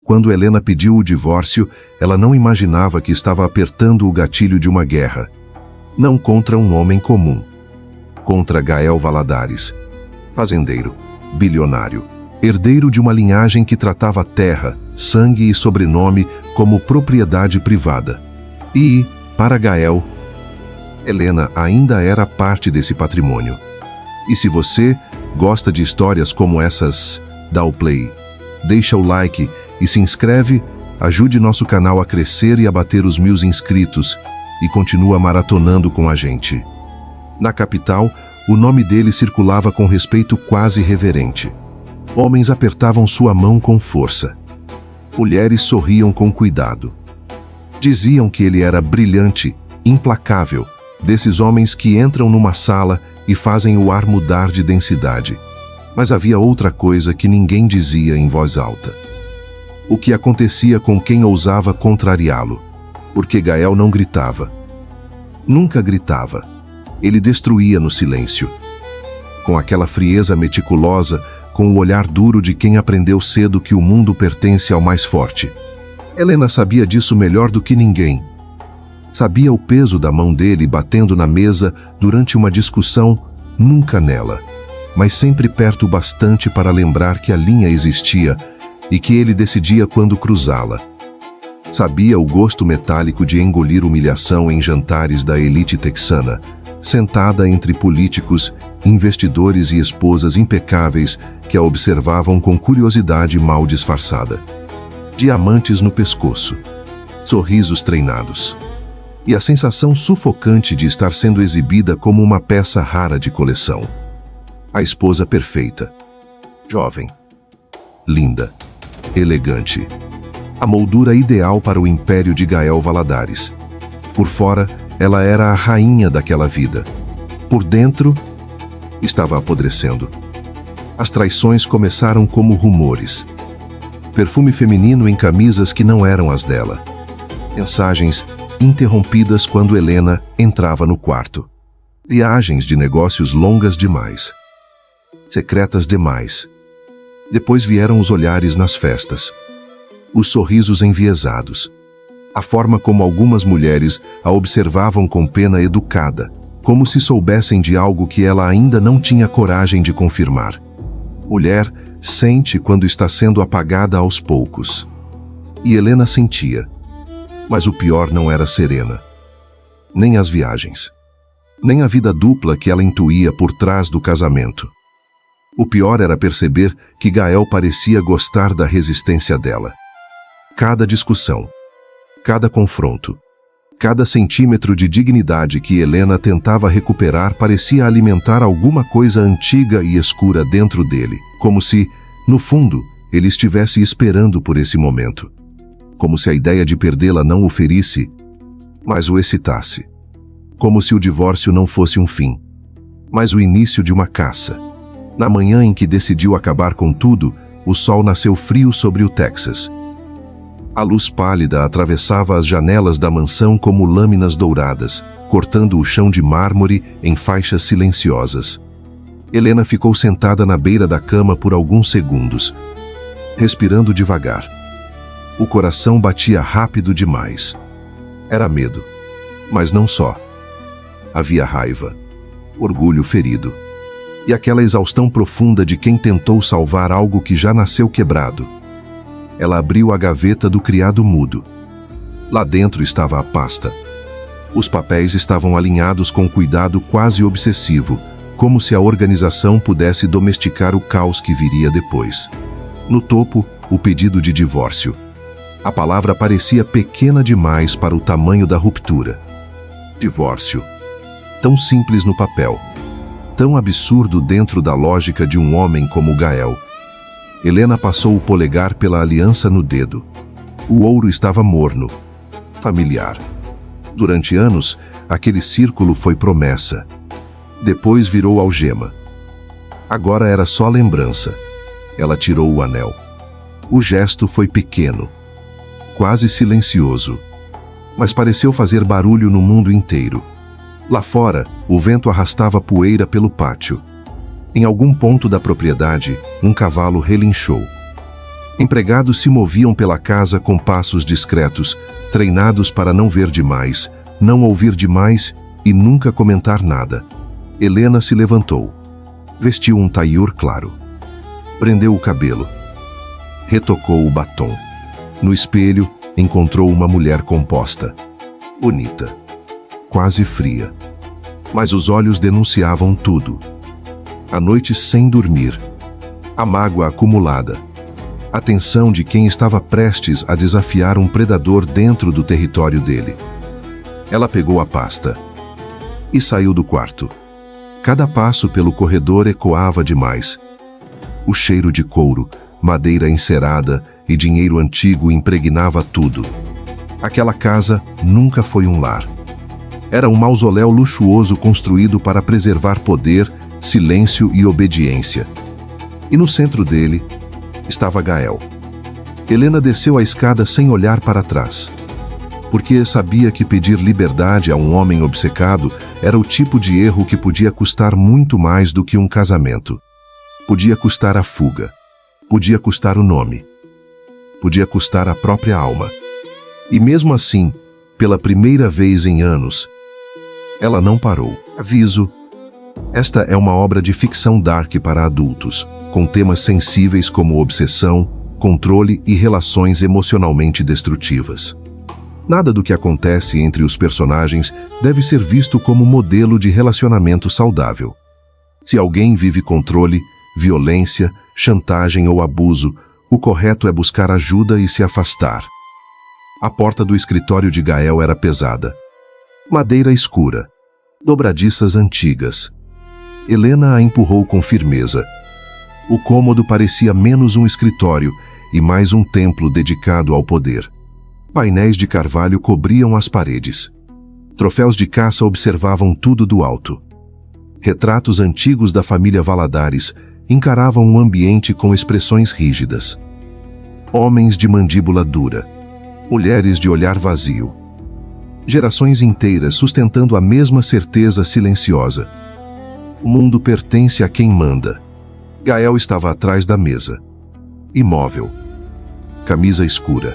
Quando Helena pediu o divórcio, ela não imaginava que estava apertando o gatilho de uma guerra. Não contra um homem comum. Contra Gael Valadares, fazendeiro, bilionário, herdeiro de uma linhagem que tratava terra, sangue e sobrenome como propriedade privada. E, para Gael, Helena ainda era parte desse patrimônio. E se você gosta de histórias como essas, dá o play, deixa o like e se inscreve, ajude nosso canal a crescer e a bater os 1000 inscritos e continua maratonando com a gente. Na capital, o nome dele circulava com respeito quase reverente. Homens apertavam sua mão com força. Mulheres sorriam com cuidado. Diziam que ele era brilhante, implacável, desses homens que entram numa sala e fazem o ar mudar de densidade. Mas havia outra coisa que ninguém dizia em voz alta. O que acontecia com quem ousava contrariá-lo? Porque Gael não gritava. Nunca gritava. Ele destruía no silêncio. Com aquela frieza meticulosa, com o olhar duro de quem aprendeu cedo que o mundo pertence ao mais forte. Helena sabia disso melhor do que ninguém. Sabia o peso da mão dele batendo na mesa durante uma discussão, nunca nela, mas sempre perto bastante para lembrar que a linha existia e que ele decidia quando cruzá-la. Sabia o gosto metálico de engolir humilhação em jantares da elite texana, sentada entre políticos, investidores e esposas impecáveis que a observavam com curiosidade mal disfarçada. Diamantes no pescoço, sorrisos treinados. E a sensação sufocante de estar sendo exibida como uma peça rara de coleção. A esposa perfeita. Jovem. Linda. Elegante. A moldura ideal para o império de Gael Valadares. Por fora, ela era a rainha daquela vida. Por dentro, estava apodrecendo. As traições começaram como rumores. Perfume feminino em camisas que não eram as dela. Mensagens interrompidas quando Helena entrava no quarto. Viagens de negócios longas demais. Secretas demais. Depois vieram os olhares nas festas. Os sorrisos enviesados. A forma como algumas mulheres a observavam com pena educada, como se soubessem de algo que ela ainda não tinha coragem de confirmar. Mulher sente quando está sendo apagada aos poucos. E Helena sentia. Mas o pior não era Serena. Nem as viagens. Nem a vida dupla que ela intuía por trás do casamento. O pior era perceber que Gael parecia gostar da resistência dela. Cada discussão, cada confronto, cada centímetro de dignidade que Helena tentava recuperar parecia alimentar alguma coisa antiga e escura dentro dele, como se, no fundo, ele estivesse esperando por esse momento. Como se a ideia de perdê-la não o ferisse, mas o excitasse. Como se o divórcio não fosse um fim, mas o início de uma caça. Na manhã em que decidiu acabar com tudo, o sol nasceu frio sobre o Texas. A luz pálida atravessava as janelas da mansão como lâminas douradas, cortando o chão de mármore em faixas silenciosas. Helena ficou sentada na beira da cama por alguns segundos, respirando devagar. O coração batia rápido demais. Era medo, mas não só. Havia raiva, orgulho ferido. E aquela exaustão profunda de quem tentou salvar algo que já nasceu quebrado. Ela abriu a gaveta do criado mudo. Lá dentro estava a pasta. Os papéis estavam alinhados com cuidado quase obsessivo, como se a organização pudesse domesticar o caos que viria depois. No topo, o pedido de divórcio. A palavra parecia pequena demais para o tamanho da ruptura. Divórcio. Tão simples no papel. Tão absurdo dentro da lógica de um homem como Gael. Helena passou o polegar pela aliança no dedo. O ouro estava morno, familiar. Durante anos, aquele círculo foi promessa. Depois virou algema. Agora era só lembrança. Ela tirou o anel. O gesto foi pequeno, quase silencioso, mas pareceu fazer barulho no mundo inteiro. Lá fora, o vento arrastava poeira pelo pátio. Em algum ponto da propriedade, um cavalo relinchou. Empregados se moviam pela casa com passos discretos, treinados para não ver demais, não ouvir demais e nunca comentar nada. Helena se levantou. Vestiu um tailleur claro. Prendeu o cabelo. Retocou o batom. No espelho, encontrou uma mulher composta. Bonita. Quase fria. Mas os olhos denunciavam tudo. A noite sem dormir. A mágoa acumulada. A tensão de quem estava prestes a desafiar um predador dentro do território dele. Ela pegou a pasta e saiu do quarto. Cada passo pelo corredor ecoava demais. O cheiro de couro, madeira encerada e dinheiro antigo impregnava tudo. Aquela casa nunca foi um lar. Era um mausoléu luxuoso construído para preservar poder, silêncio e obediência. E no centro dele estava Gael. Helena desceu a escada sem olhar para trás. Porque sabia que pedir liberdade a um homem obcecado era o tipo de erro que podia custar muito mais do que um casamento. Podia custar a fuga. Podia custar o nome. Podia custar a própria alma. E mesmo assim, pela primeira vez em anos, ela não parou. Aviso: esta é uma obra de ficção dark para adultos, com temas sensíveis como obsessão, controle e relações emocionalmente destrutivas. Nada do que acontece entre os personagens deve ser visto como modelo de relacionamento saudável. Se alguém vive controle, violência, chantagem ou abuso, o correto é buscar ajuda e se afastar. A porta do escritório de Gael era pesada. Madeira escura. Dobradiças antigas. Helena a empurrou com firmeza. O cômodo parecia menos um escritório e mais um templo dedicado ao poder. Painéis de carvalho cobriam as paredes. Troféus de caça observavam tudo do alto. Retratos antigos da família Valadares encaravam o ambiente com expressões rígidas. Homens de mandíbula dura. Mulheres de olhar vazio. Gerações inteiras sustentando a mesma certeza silenciosa. O mundo pertence a quem manda. Gael estava atrás da mesa. Imóvel. Camisa escura.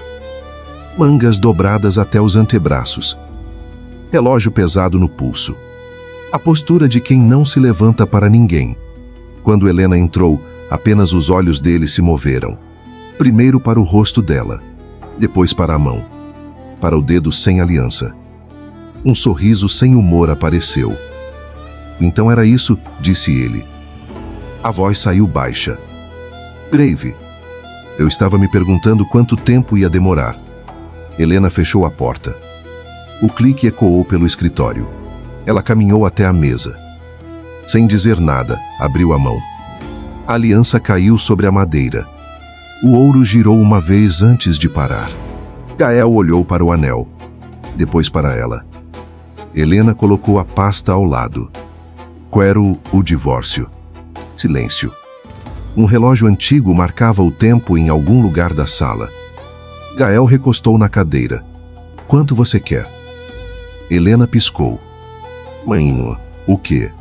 Mangas dobradas até os antebraços. Relógio pesado no pulso. A postura de quem não se levanta para ninguém. Quando Helena entrou, apenas os olhos dele se moveram. Primeiro para o rosto dela, depois para a mão, para o dedo sem aliança. Um sorriso sem humor apareceu. Então era isso, disse ele. A voz saiu baixa. Grave. Eu estava me perguntando quanto tempo ia demorar. Helena fechou a porta. O clique ecoou pelo escritório. Ela caminhou até a mesa. Sem dizer nada, abriu a mão. A aliança caiu sobre a madeira. O ouro girou uma vez antes de parar. Gael olhou para o anel, depois para ela. Helena colocou a pasta ao lado. Quero o divórcio. Silêncio. Um relógio antigo marcava o tempo em algum lugar da sala. Gael recostou na cadeira. Quanto você quer? Helena piscou. Mainho, o quê?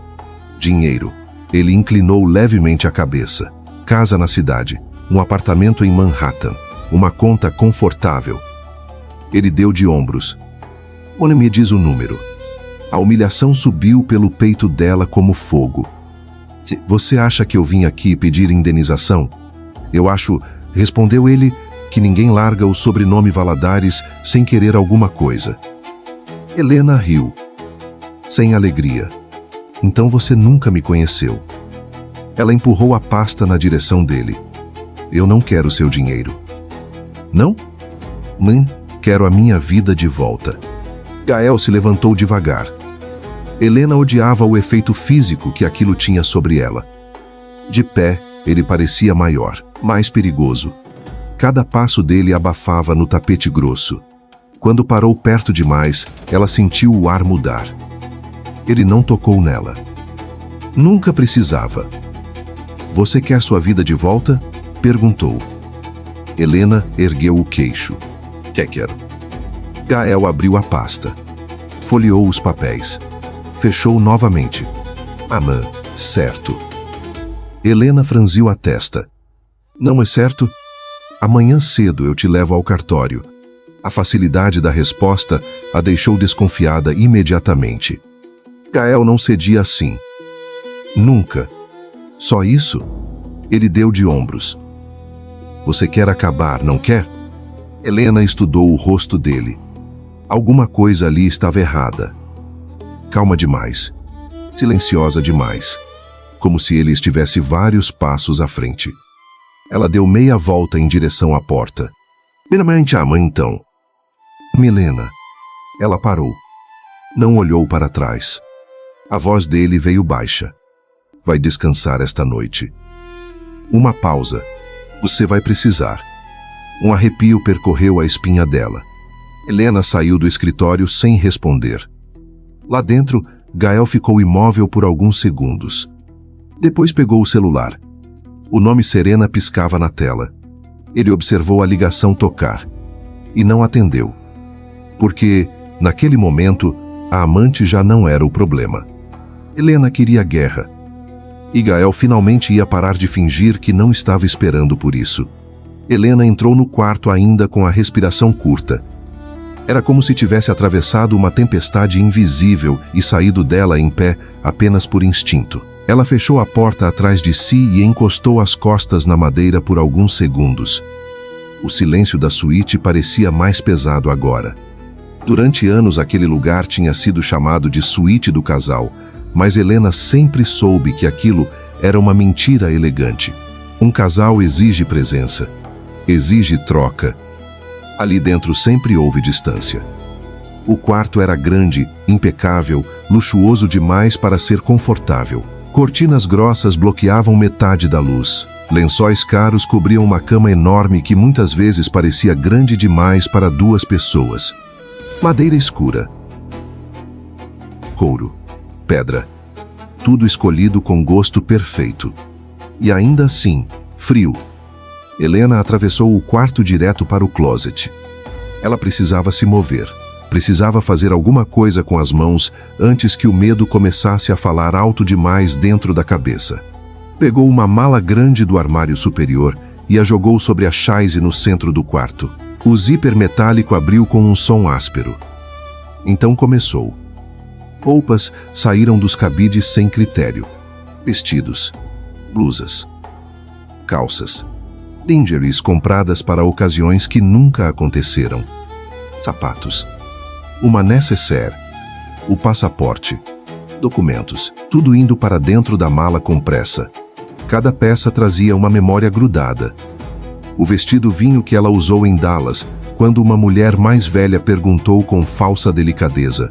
Dinheiro. Ele inclinou levemente a cabeça. Casa na cidade. Um apartamento em Manhattan. Uma conta confortável. Ele deu de ombros. Ona me diz o número. A humilhação subiu pelo peito dela como fogo. Você acha que eu vim aqui pedir indenização? Eu acho, respondeu ele, que ninguém larga o sobrenome Valadares sem querer alguma coisa. Helena riu. Sem alegria. Então você nunca me conheceu. Ela empurrou a pasta na direção dele. Eu não quero seu dinheiro. Não? Mãe, quero a minha vida de volta. Gael se levantou devagar. Helena odiava o efeito físico que aquilo tinha sobre ela. De pé, ele parecia maior, mais perigoso. Cada passo dele abafava no tapete grosso. Quando parou perto demais, ela sentiu o ar mudar. Ele não tocou nela. Nunca precisava. Você quer sua vida de volta? Perguntou. Helena ergueu o queixo. Quero. Gael abriu a pasta. Folheou os papéis. Fechou novamente. Amã, certo. Helena franziu a testa. Não é certo? Amanhã cedo eu te levo ao cartório. A facilidade da resposta a deixou desconfiada imediatamente. Gael não cedia assim. Nunca. Só isso? Ele deu de ombros. Você quer acabar, não quer? Helena estudou o rosto dele. Alguma coisa ali estava errada. Calma demais. Silenciosa demais. Como se ele estivesse vários passos à frente. Ela deu meia volta em direção à porta. Minha mãe então. Milena. Ela parou. Não olhou para trás. A voz dele veio baixa. Vai descansar esta noite. Uma pausa. Você vai precisar. Um arrepio percorreu a espinha dela. Helena saiu do escritório sem responder. Lá dentro, Gael ficou imóvel por alguns segundos. Depois pegou o celular. O nome Serena piscava na tela. Ele observou a ligação tocar. E não atendeu. Porque, naquele momento, a amante já não era o problema. Helena queria guerra. E Gael finalmente ia parar de fingir que não estava esperando por isso. Helena entrou no quarto ainda com a respiração curta. Era como se tivesse atravessado uma tempestade invisível e saído dela em pé apenas por instinto. Ela fechou a porta atrás de si e encostou as costas na madeira por alguns segundos. O silêncio da suíte parecia mais pesado agora. Durante anos aquele lugar tinha sido chamado de suíte do casal, mas Helena sempre soube que aquilo era uma mentira elegante. Um casal exige presença, exige troca. Ali dentro sempre houve distância. O quarto era grande, impecável, luxuoso demais para ser confortável. Cortinas grossas bloqueavam metade da luz. Lençóis caros cobriam uma cama enorme que muitas vezes parecia grande demais para duas pessoas. Madeira escura. Couro. Pedra. Tudo escolhido com gosto perfeito. E ainda assim, frio. Helena atravessou o quarto direto para o closet. Ela precisava se mover. Precisava fazer alguma coisa com as mãos antes que o medo começasse a falar alto demais dentro da cabeça. Pegou uma mala grande do armário superior e a jogou sobre a chaise no centro do quarto. O zíper metálico abriu com um som áspero. Então começou. Roupas saíram dos cabides sem critério. Vestidos, blusas, calças, lingeries compradas para ocasiões que nunca aconteceram. Sapatos, uma nécessaire, o passaporte, documentos, tudo indo para dentro da mala com pressa. Cada peça trazia uma memória grudada. O vestido vinho que ela usou em Dallas, quando uma mulher mais velha perguntou com falsa delicadeza: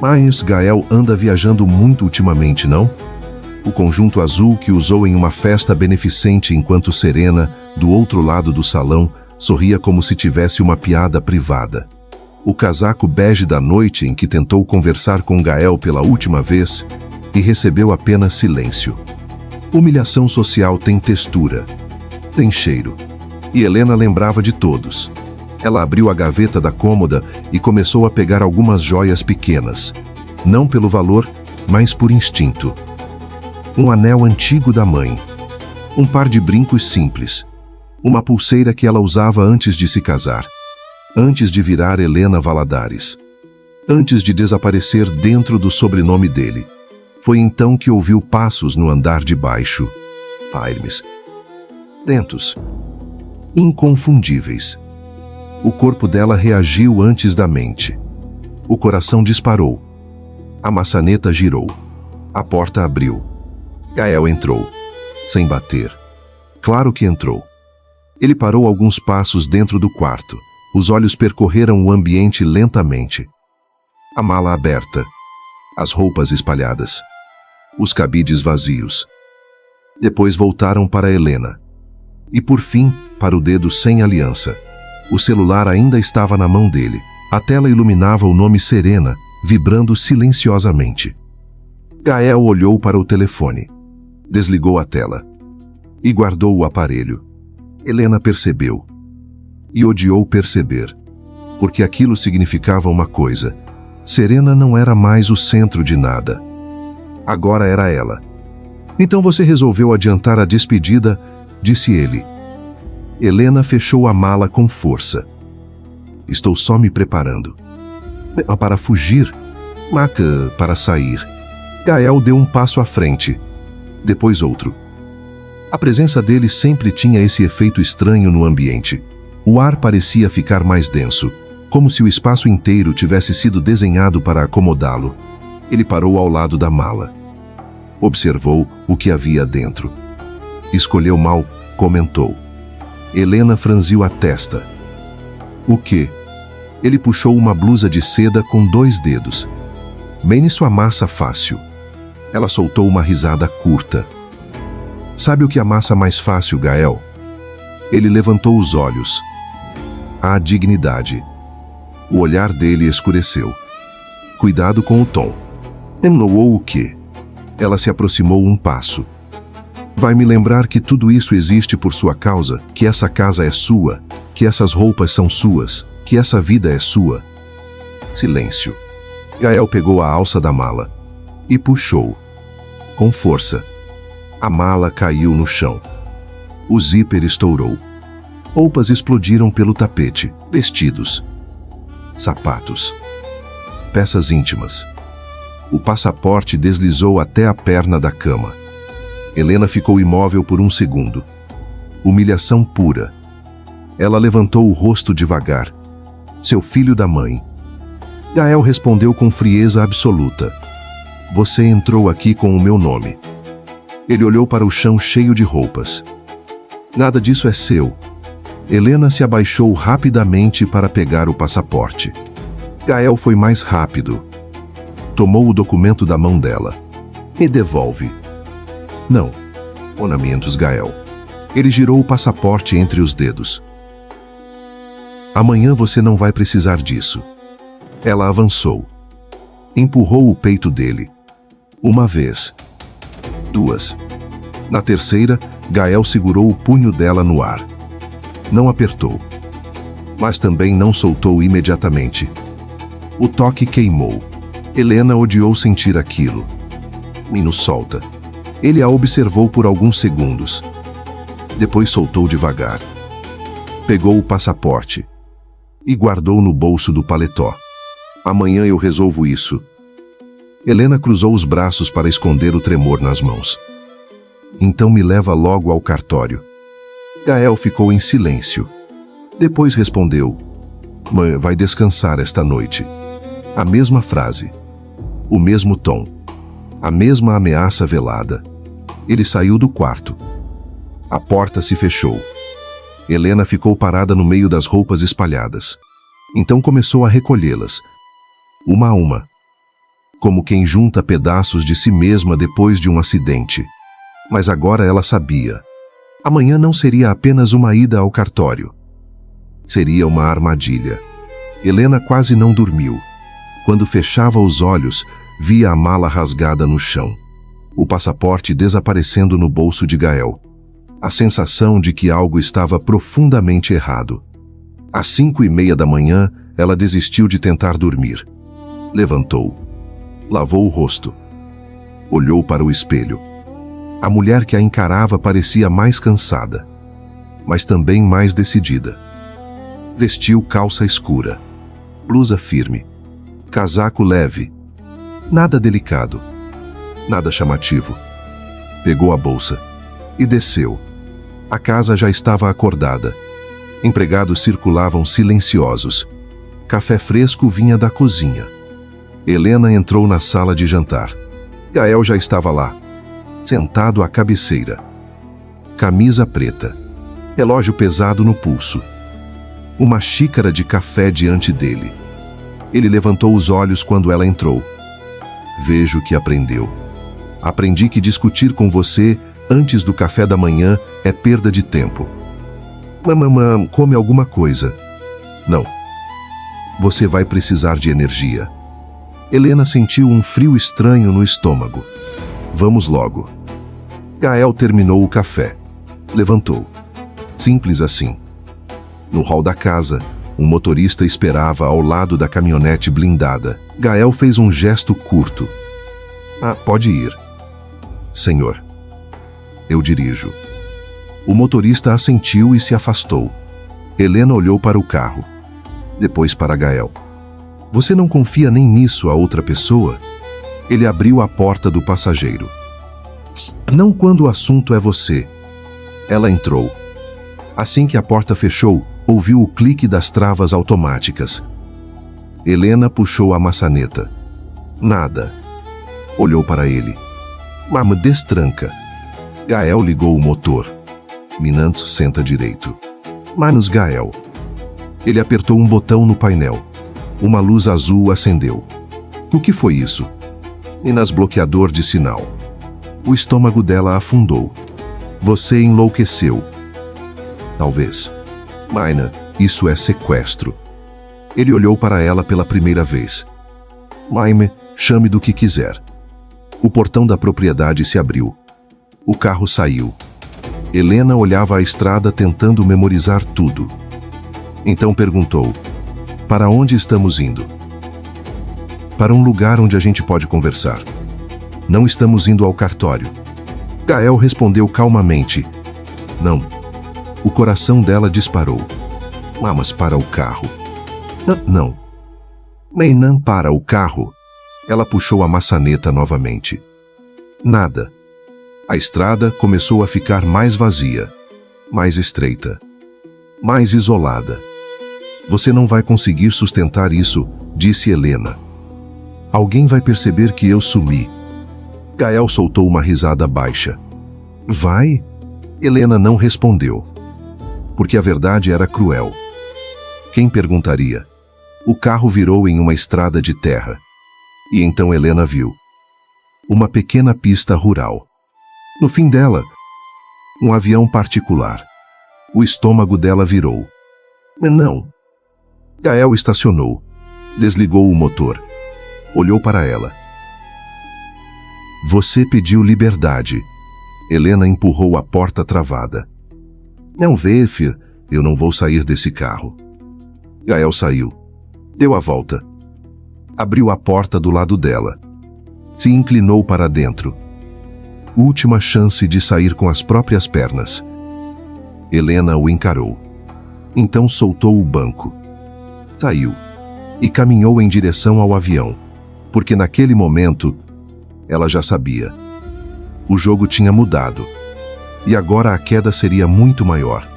"Mas Gael anda viajando muito ultimamente, não?" O conjunto azul que usou em uma festa beneficente enquanto Serena, do outro lado do salão, sorria como se tivesse uma piada privada. O casaco bege da noite em que tentou conversar com Gael pela última vez e recebeu apenas silêncio. Humilhação social tem textura, tem cheiro. E Helena lembrava de todos. Ela abriu a gaveta da cômoda e começou a pegar algumas joias pequenas. Não pelo valor, mas por instinto. Um anel antigo da mãe. Um par de brincos simples. Uma pulseira que ela usava antes de se casar. Antes de virar Helena Valadares. Antes de desaparecer dentro do sobrenome dele. Foi então que ouviu passos no andar de baixo. Firmes. Lentos. Inconfundíveis. O corpo dela reagiu antes da mente. O coração disparou. A maçaneta girou. A porta abriu. Gael entrou. Sem bater. Claro que entrou. Ele parou alguns passos dentro do quarto. Os olhos percorreram o ambiente lentamente. A mala aberta. As roupas espalhadas. Os cabides vazios. Depois voltaram para Helena. E por fim, para o dedo sem aliança. O celular ainda estava na mão dele. A tela iluminava o nome Serena, vibrando silenciosamente. Gael olhou para o telefone. Desligou a tela. E guardou o aparelho. Helena percebeu. E odiou perceber. Porque aquilo significava uma coisa. Serena não era mais o centro de nada. Agora era ela. Então você resolveu adiantar a despedida, disse ele. Helena fechou a mala com força. Estou só me preparando. Para fugir? Maca, para sair. Gael deu um passo à frente, depois outro. A presença dele sempre tinha esse efeito estranho no ambiente. O ar parecia ficar mais denso, como se o espaço inteiro tivesse sido desenhado para acomodá-lo. Ele parou ao lado da mala. Observou o que havia dentro. Escolheu mal, comentou. Helena franziu a testa. O quê? Ele puxou uma blusa de seda com 2 dedos. Bem sua massa fácil. Ela soltou uma risada curta. Sabe o que amassa mais fácil, Gael? Ele levantou os olhos. A dignidade. O olhar dele escureceu. Cuidado com o tom. Ou o quê? Ela se aproximou um passo. Vai me lembrar que tudo isso existe por sua causa, que essa casa é sua, que essas roupas são suas, que essa vida é sua. Silêncio. Gael pegou a alça da mala e puxou. Com força. A mala caiu no chão. O zíper estourou. Roupas explodiram pelo tapete. Vestidos. Sapatos. Peças íntimas. O passaporte deslizou até a perna da cama. Helena ficou imóvel por um segundo. Humilhação pura. Ela levantou o rosto devagar. Seu filho da mãe. Gael respondeu com frieza absoluta. Você entrou aqui com o meu nome. Ele olhou para o chão cheio de roupas. Nada disso é seu. Helena se abaixou rapidamente para pegar o passaporte. Gael foi mais rápido. Tomou o documento da mão dela. Me devolve. Não. Ornamentos, Gael. Ele girou o passaporte entre os dedos. Amanhã você não vai precisar disso. Ela avançou. Empurrou o peito dele. 1 vez. 2. Na terceira, Gael segurou o punho dela no ar. Não apertou. Mas também não soltou imediatamente. O toque queimou. Helena odiou sentir aquilo. Menino solta. Ele a observou por alguns segundos. Depois soltou devagar. Pegou o passaporte e guardou no bolso do paletó. Amanhã eu resolvo isso. Helena cruzou os braços para esconder o tremor nas mãos. Então me leva logo ao cartório. Gael ficou em silêncio. Depois respondeu. Mãe, vai descansar esta noite. A mesma frase. O mesmo tom. A mesma ameaça velada. Ele saiu do quarto. A porta se fechou. Helena ficou parada no meio das roupas espalhadas. Então começou a recolhê-las. Uma a uma. Como quem junta pedaços de si mesma depois de um acidente. Mas agora ela sabia. Amanhã não seria apenas uma ida ao cartório. Seria uma armadilha. Helena quase não dormiu. Quando fechava os olhos, via a mala rasgada no chão. O passaporte desaparecendo no bolso de Gael. A sensação de que algo estava profundamente errado. Às 5:30 da manhã, ela desistiu de tentar dormir. Levantou. Lavou o rosto. Olhou para o espelho. A mulher que a encarava parecia mais cansada, mas também mais decidida. Vestiu calça escura, blusa firme, casaco leve. Nada delicado, nada chamativo. Pegou a bolsa e desceu. A casa já estava acordada. Empregados circulavam silenciosos. Café fresco vinha da cozinha. Helena entrou na sala de jantar. Gael já estava lá, sentado à cabeceira. Camisa preta. Relógio pesado no pulso. Uma xícara de café diante dele. Ele levantou os olhos quando ela entrou. Vejo que aprendeu. Aprendi que discutir com você antes do café da manhã é perda de tempo. Mamãe, come alguma coisa. Não. Você vai precisar de energia. Helena sentiu um frio estranho no estômago. Vamos logo. Gael terminou o café. Levantou. Simples assim. No hall da casa, um motorista esperava ao lado da caminhonete blindada. Gael fez um gesto curto. Pode ir. Senhor. Eu dirijo. O motorista assentiu e se afastou. Helena olhou para o carro. Depois para Gael. Você não confia nem nisso a outra pessoa? Ele abriu a porta do passageiro. Não quando o assunto é você. Ela entrou. Assim que a porta fechou, ouviu o clique das travas automáticas. Helena puxou a maçaneta. Nada. Olhou para ele. Mama, destranca. Gael ligou o motor. Minantz, senta direito. Manos, Gael. Ele apertou um botão no painel. Uma luz azul acendeu. O que foi isso? Minas, bloqueador de sinal. O estômago dela afundou. Você enlouqueceu. Talvez. Maina, isso é sequestro. Ele olhou para ela pela primeira vez. Maime, chame do que quiser. O portão da propriedade se abriu. O carro saiu. Helena olhava a estrada tentando memorizar tudo. Então perguntou: para onde estamos indo? Para um lugar onde a gente pode conversar. Não estamos indo ao cartório. Gael respondeu calmamente: não. O coração dela disparou. Mas para o carro. Não. Meinan, para o carro. Ela puxou a maçaneta novamente. Nada. A estrada começou a ficar mais vazia, mais estreita, mais isolada. Você não vai conseguir sustentar isso, disse Helena. Alguém vai perceber que eu sumi. Gael soltou uma risada baixa. Vai? Helena não respondeu. Porque a verdade era cruel. Quem perguntaria? O carro virou em uma estrada de terra. E então Helena viu uma pequena pista rural. No fim dela, um avião particular. O estômago dela virou. Não. Gael estacionou. Desligou o motor. Olhou para ela. Você pediu liberdade. Helena empurrou a porta travada. Não vê, filho, eu não vou sair desse carro. Gael saiu. Deu a volta. Abriu a porta do lado dela. Se inclinou para dentro. Última chance de sair com as próprias pernas. Helena o encarou. Então soltou o banco. Saiu. E caminhou em direção ao avião. Porque naquele momento, ela já sabia. O jogo tinha mudado. E agora a queda seria muito maior.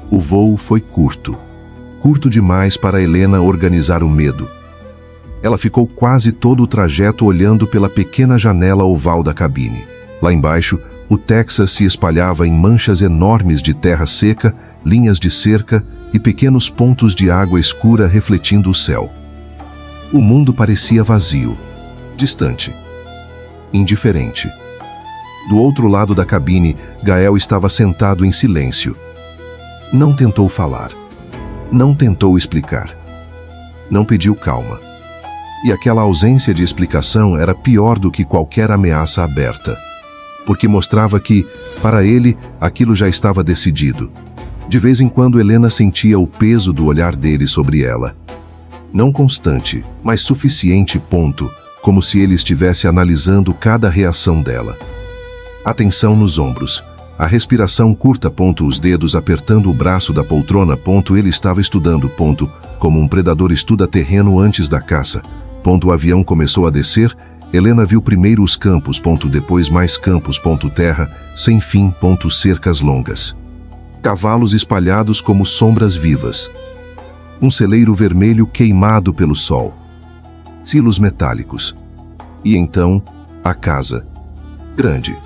O voo foi curto. Curto demais para Helena organizar o medo. Ela ficou quase todo o trajeto olhando pela pequena janela oval da cabine. Lá embaixo, o Texas se espalhava em manchas enormes de terra seca, linhas de cerca e pequenos pontos de água escura refletindo o céu. O mundo parecia vazio, distante, indiferente. Do outro lado da cabine, Gael estava sentado em silêncio. Não tentou falar. Não tentou explicar. Não pediu calma. E aquela ausência de explicação era pior do que qualquer ameaça aberta. Porque mostrava que, para ele, aquilo já estava decidido. De vez em quando Helena sentia o peso do olhar dele sobre ela. Não constante, mas suficiente, ponto, como se ele estivesse analisando cada reação dela. A tensão nos ombros, a respiração curta, ponto, os dedos apertando o braço da poltrona, ponto, ele estava estudando, ponto, como um predador estuda terreno antes da caça, ponto, o avião começou a descer. Helena viu primeiro os campos, ponto, depois mais campos, ponto, terra, sem fim, ponto, cercas longas. Cavalos espalhados como sombras vivas. Um celeiro vermelho queimado pelo sol. Silos metálicos. E então, a casa. Grande.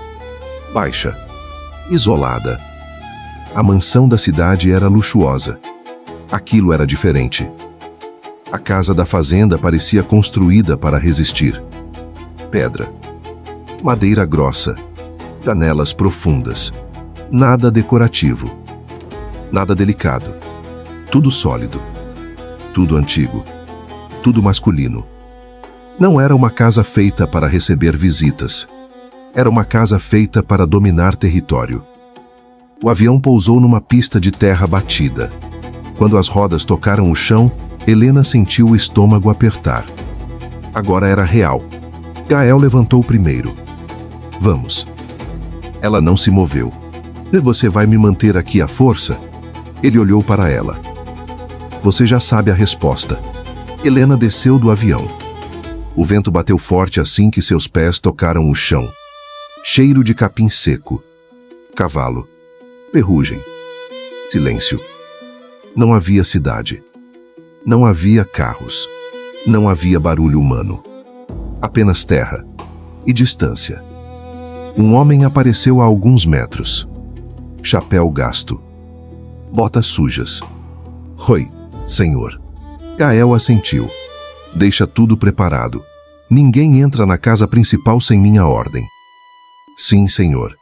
Baixa. Isolada. A mansão da cidade era luxuosa. Aquilo era diferente. A casa da fazenda parecia construída para resistir. Pedra. Madeira grossa. Janelas profundas. Nada decorativo. Nada delicado. Tudo sólido. Tudo antigo. Tudo masculino. Não era uma casa feita para receber visitas. Era uma casa feita para dominar território. O avião pousou numa pista de terra batida. Quando as rodas tocaram o chão, Helena sentiu o estômago apertar. Agora era real. Gael levantou primeiro. Vamos. Ela não se moveu. Você vai me manter aqui à força? Ele olhou para ela. Você já sabe a resposta. Helena desceu do avião. O vento bateu forte assim que seus pés tocaram o chão. Cheiro de capim seco. Cavalo. Ferrugem. Silêncio. Não havia cidade. Não havia carros. Não havia barulho humano. Apenas terra. E distância. Um homem apareceu a alguns metros. Chapéu gasto. Botas sujas. Oi, senhor. Gael assentiu. Deixa tudo preparado. Ninguém entra na casa principal sem minha ordem. Sim, senhor.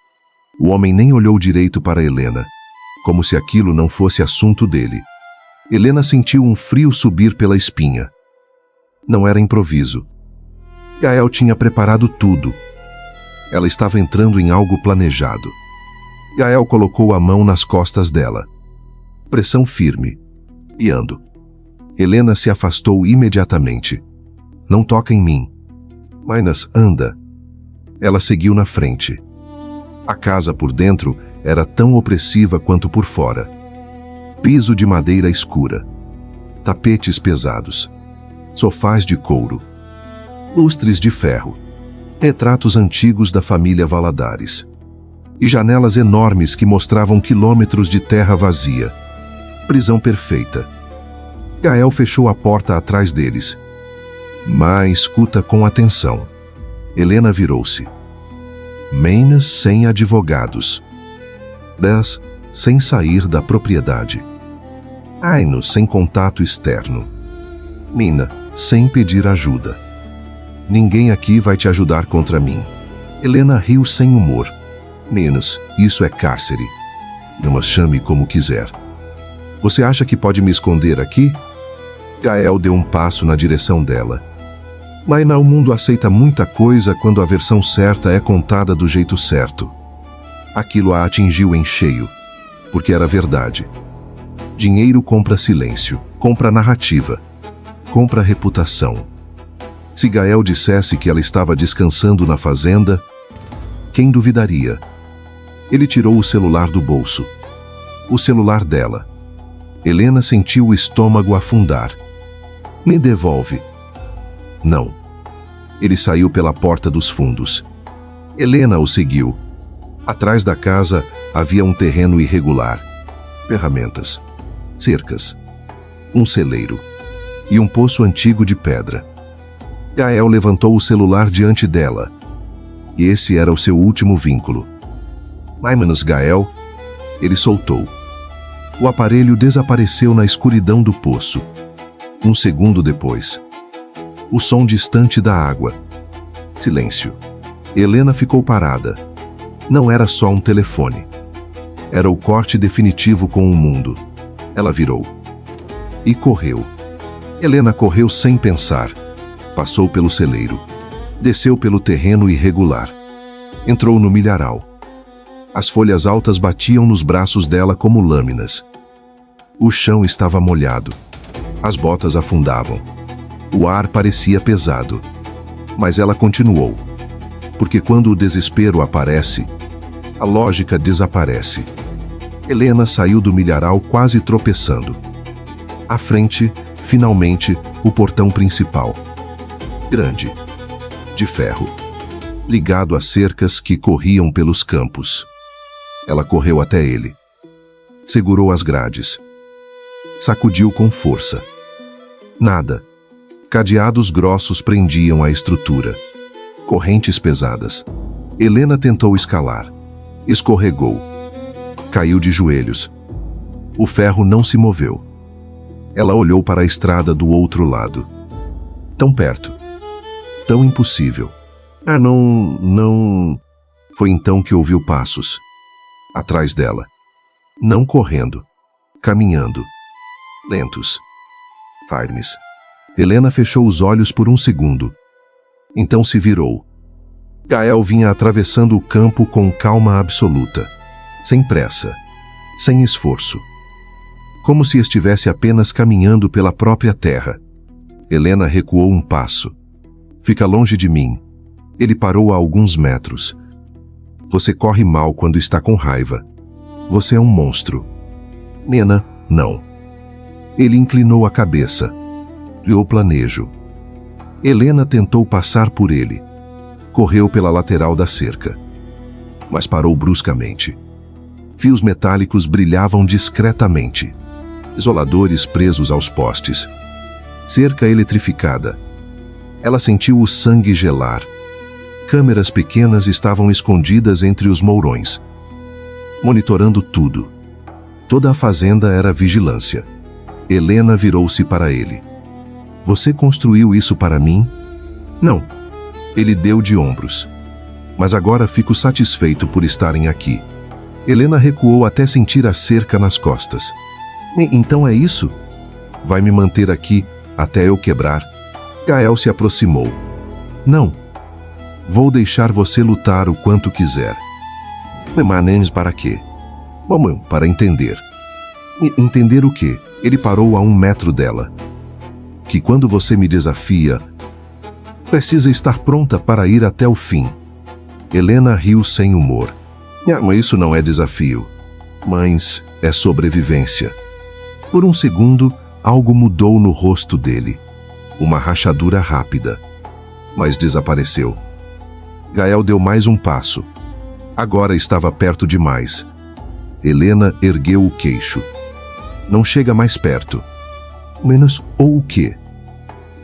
O homem nem olhou direito para Helena, como se aquilo não fosse assunto dele. Helena sentiu um frio subir pela espinha. Não era improviso. Gael tinha preparado tudo. Ela estava entrando em algo planejado. Gael colocou a mão nas costas dela. Pressão firme. E ando. Helena se afastou imediatamente. Não toca em mim. Mas anda. Ela seguiu na frente. A casa por dentro era tão opressiva quanto por fora. Piso de madeira escura. Tapetes pesados. Sofás de couro. Lustres de ferro. Retratos antigos da família Valadares. E janelas enormes que mostravam quilômetros de terra vazia. Prisão perfeita. Gael fechou a porta atrás deles. Mas escuta com atenção. Helena virou-se. Maines sem advogados. 10. Sem sair da propriedade. Aino sem contato externo. Mina, sem pedir ajuda. Ninguém aqui vai te ajudar contra mim. Helena riu sem humor. Menos, isso é cárcere. Não a chame como quiser. Você acha que pode me esconder aqui? Gael deu um passo na direção dela. Laina, o mundo aceita muita coisa quando a versão certa é contada do jeito certo. Aquilo a atingiu em cheio, porque era verdade. Dinheiro compra silêncio, compra narrativa, compra reputação. Se Gael dissesse que ela estava descansando na fazenda, quem duvidaria? Ele tirou o celular do bolso. O celular dela. Helena sentiu o estômago afundar. Me devolve. Não. Ele saiu pela porta dos fundos. Helena o seguiu. Atrás da casa havia um terreno irregular. Ferramentas. Cercas. Um celeiro. E um poço antigo de pedra. Gael levantou o celular diante dela. E esse era o seu último vínculo. Mas Gael, ele soltou. O aparelho desapareceu na escuridão do poço. Um segundo depois. O som distante da água. Silêncio. Helena ficou parada. Não era só um telefone. Era o corte definitivo com o mundo. Ela virou. E correu. Helena correu sem pensar. Passou pelo celeiro. Desceu pelo terreno irregular. Entrou no milharal. As folhas altas batiam nos braços dela como lâminas. O chão estava molhado. As botas afundavam. O ar parecia pesado. Mas ela continuou. Porque quando o desespero aparece, a lógica desaparece. Helena saiu do milharal quase tropeçando. À frente, finalmente, o portão principal. Grande. De ferro. Ligado a cercas que corriam pelos campos. Ela correu até ele. Segurou as grades. Sacudiu com força. Nada. Cadeados grossos prendiam a estrutura. Correntes pesadas. Helena tentou escalar. Escorregou. Caiu de joelhos. O ferro não se moveu. Ela olhou para a estrada do outro lado. Tão perto. Tão impossível. Não... Foi então que ouviu passos. Atrás dela. Não correndo. Caminhando. Lentos. Firmes. Helena fechou os olhos por um segundo. Então se virou. Gael vinha atravessando o campo com calma absoluta. Sem pressa. Sem esforço. Como se estivesse apenas caminhando pela própria terra. Helena recuou um passo. Fica longe de mim. Ele parou a alguns metros. Você corre mal quando está com raiva. Você é um monstro. Nena, não. Ele inclinou a cabeça. Eu planejo. Helena tentou passar por ele. Correu pela lateral da cerca. Mas parou bruscamente. Fios metálicos brilhavam discretamente. Isoladores presos aos postes. Cerca eletrificada. Ela sentiu o sangue gelar. Câmeras pequenas estavam escondidas entre os mourões, monitorando tudo. Toda a fazenda era vigilância. Helena virou-se para ele. Você construiu isso para mim? Não. Ele deu de ombros. Mas agora fico satisfeito por estarem aqui. Helena recuou até sentir a cerca nas costas. Então é isso? Vai me manter aqui até eu quebrar? Gael se aproximou. Não. Vou deixar você lutar o quanto quiser. Manenes para quê? Mamãe, para entender. Entender o quê? Ele parou a 1 metro dela. Que quando você me desafia, precisa estar pronta para ir até o fim. Helena riu sem humor. Mas isso não é desafio. Mas é sobrevivência. Por um segundo, algo mudou no rosto dele. Uma rachadura rápida. Mas desapareceu. Gael deu mais um passo. Agora estava perto demais. Helena ergueu o queixo. Não chega mais perto. Menos ou o quê?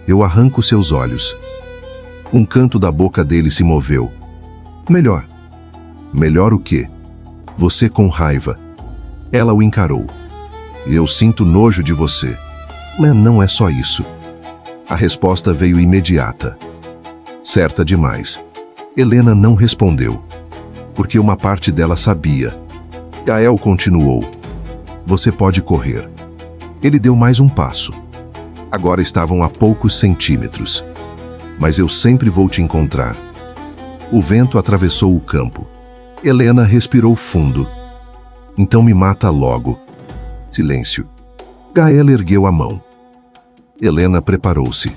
Eu arranco seus olhos. Um canto da boca dele se moveu. Melhor. Melhor o quê? Você com raiva. Ela o encarou. Eu sinto nojo de você. Mas não é só isso. A resposta veio imediata. Certa demais. Helena não respondeu. Porque uma parte dela sabia. Gael continuou. Você pode correr. Ele deu mais um passo. Agora estavam a poucos centímetros. Mas eu sempre vou te encontrar. O vento atravessou o campo. Helena respirou fundo. Então me mata logo. Silêncio. Gael ergueu a mão. Helena preparou-se.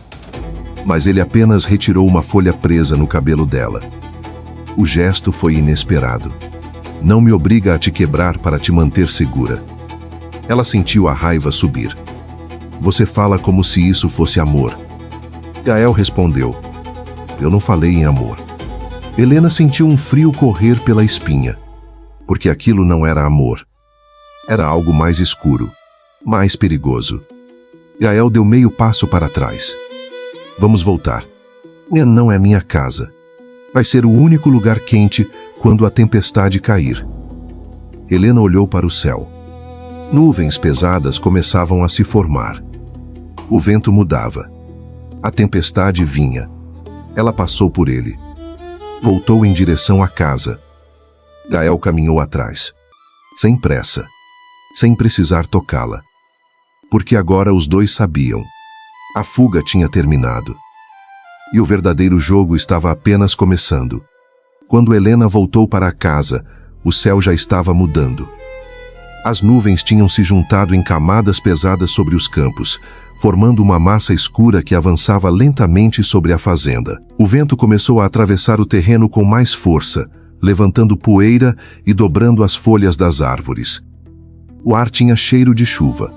Mas ele apenas retirou uma folha presa no cabelo dela. O gesto foi inesperado. Não me obriga a te quebrar para te manter segura. Ela sentiu a raiva subir. Você fala como se isso fosse amor. Gael respondeu. Eu não falei em amor. Helena sentiu um frio correr pela espinha. Porque aquilo não era amor. Era algo mais escuro. Mais perigoso. Gael deu meio passo para trás. Vamos voltar. Não é minha casa. Vai ser o único lugar quente quando a tempestade cair. Helena olhou para o céu. Nuvens pesadas começavam a se formar. O vento mudava. A tempestade vinha. Ela passou por ele. Voltou em direção à casa. Gael caminhou atrás. Sem pressa. Sem precisar tocá-la. Porque agora os dois sabiam. A fuga tinha terminado. E o verdadeiro jogo estava apenas começando. Quando Helena voltou para a casa, o céu já estava mudando. As nuvens tinham se juntado em camadas pesadas sobre os campos, formando uma massa escura que avançava lentamente sobre a fazenda. O vento começou a atravessar o terreno com mais força, levantando poeira e dobrando as folhas das árvores. O ar tinha cheiro de chuva.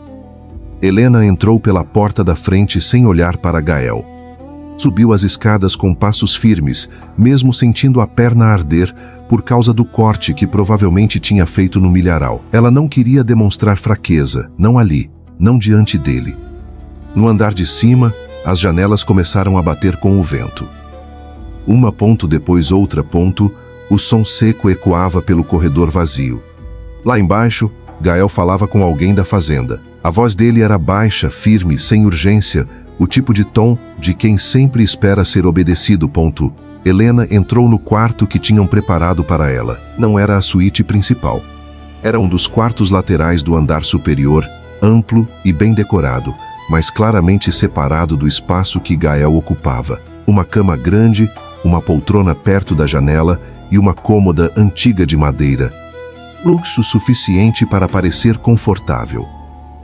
Helena entrou pela porta da frente sem olhar para Gael. Subiu as escadas com passos firmes, mesmo sentindo a perna arder por causa do corte que provavelmente tinha feito no milharal. Ela não queria demonstrar fraqueza, não ali, não diante dele. No andar de cima, as janelas começaram a bater com o vento. Uma ponto depois outra ponto, o som seco ecoava pelo corredor vazio. Lá embaixo, Gael falava com alguém da fazenda. A voz dele era baixa, firme, sem urgência, o tipo de tom de quem sempre espera ser obedecido. Helena entrou no quarto que tinham preparado para ela. Não era a suíte principal. Era um dos quartos laterais do andar superior, amplo e bem decorado, mas claramente separado do espaço que Gael ocupava. Uma cama grande, uma poltrona perto da janela e uma cômoda antiga de madeira. Luxo suficiente para parecer confortável.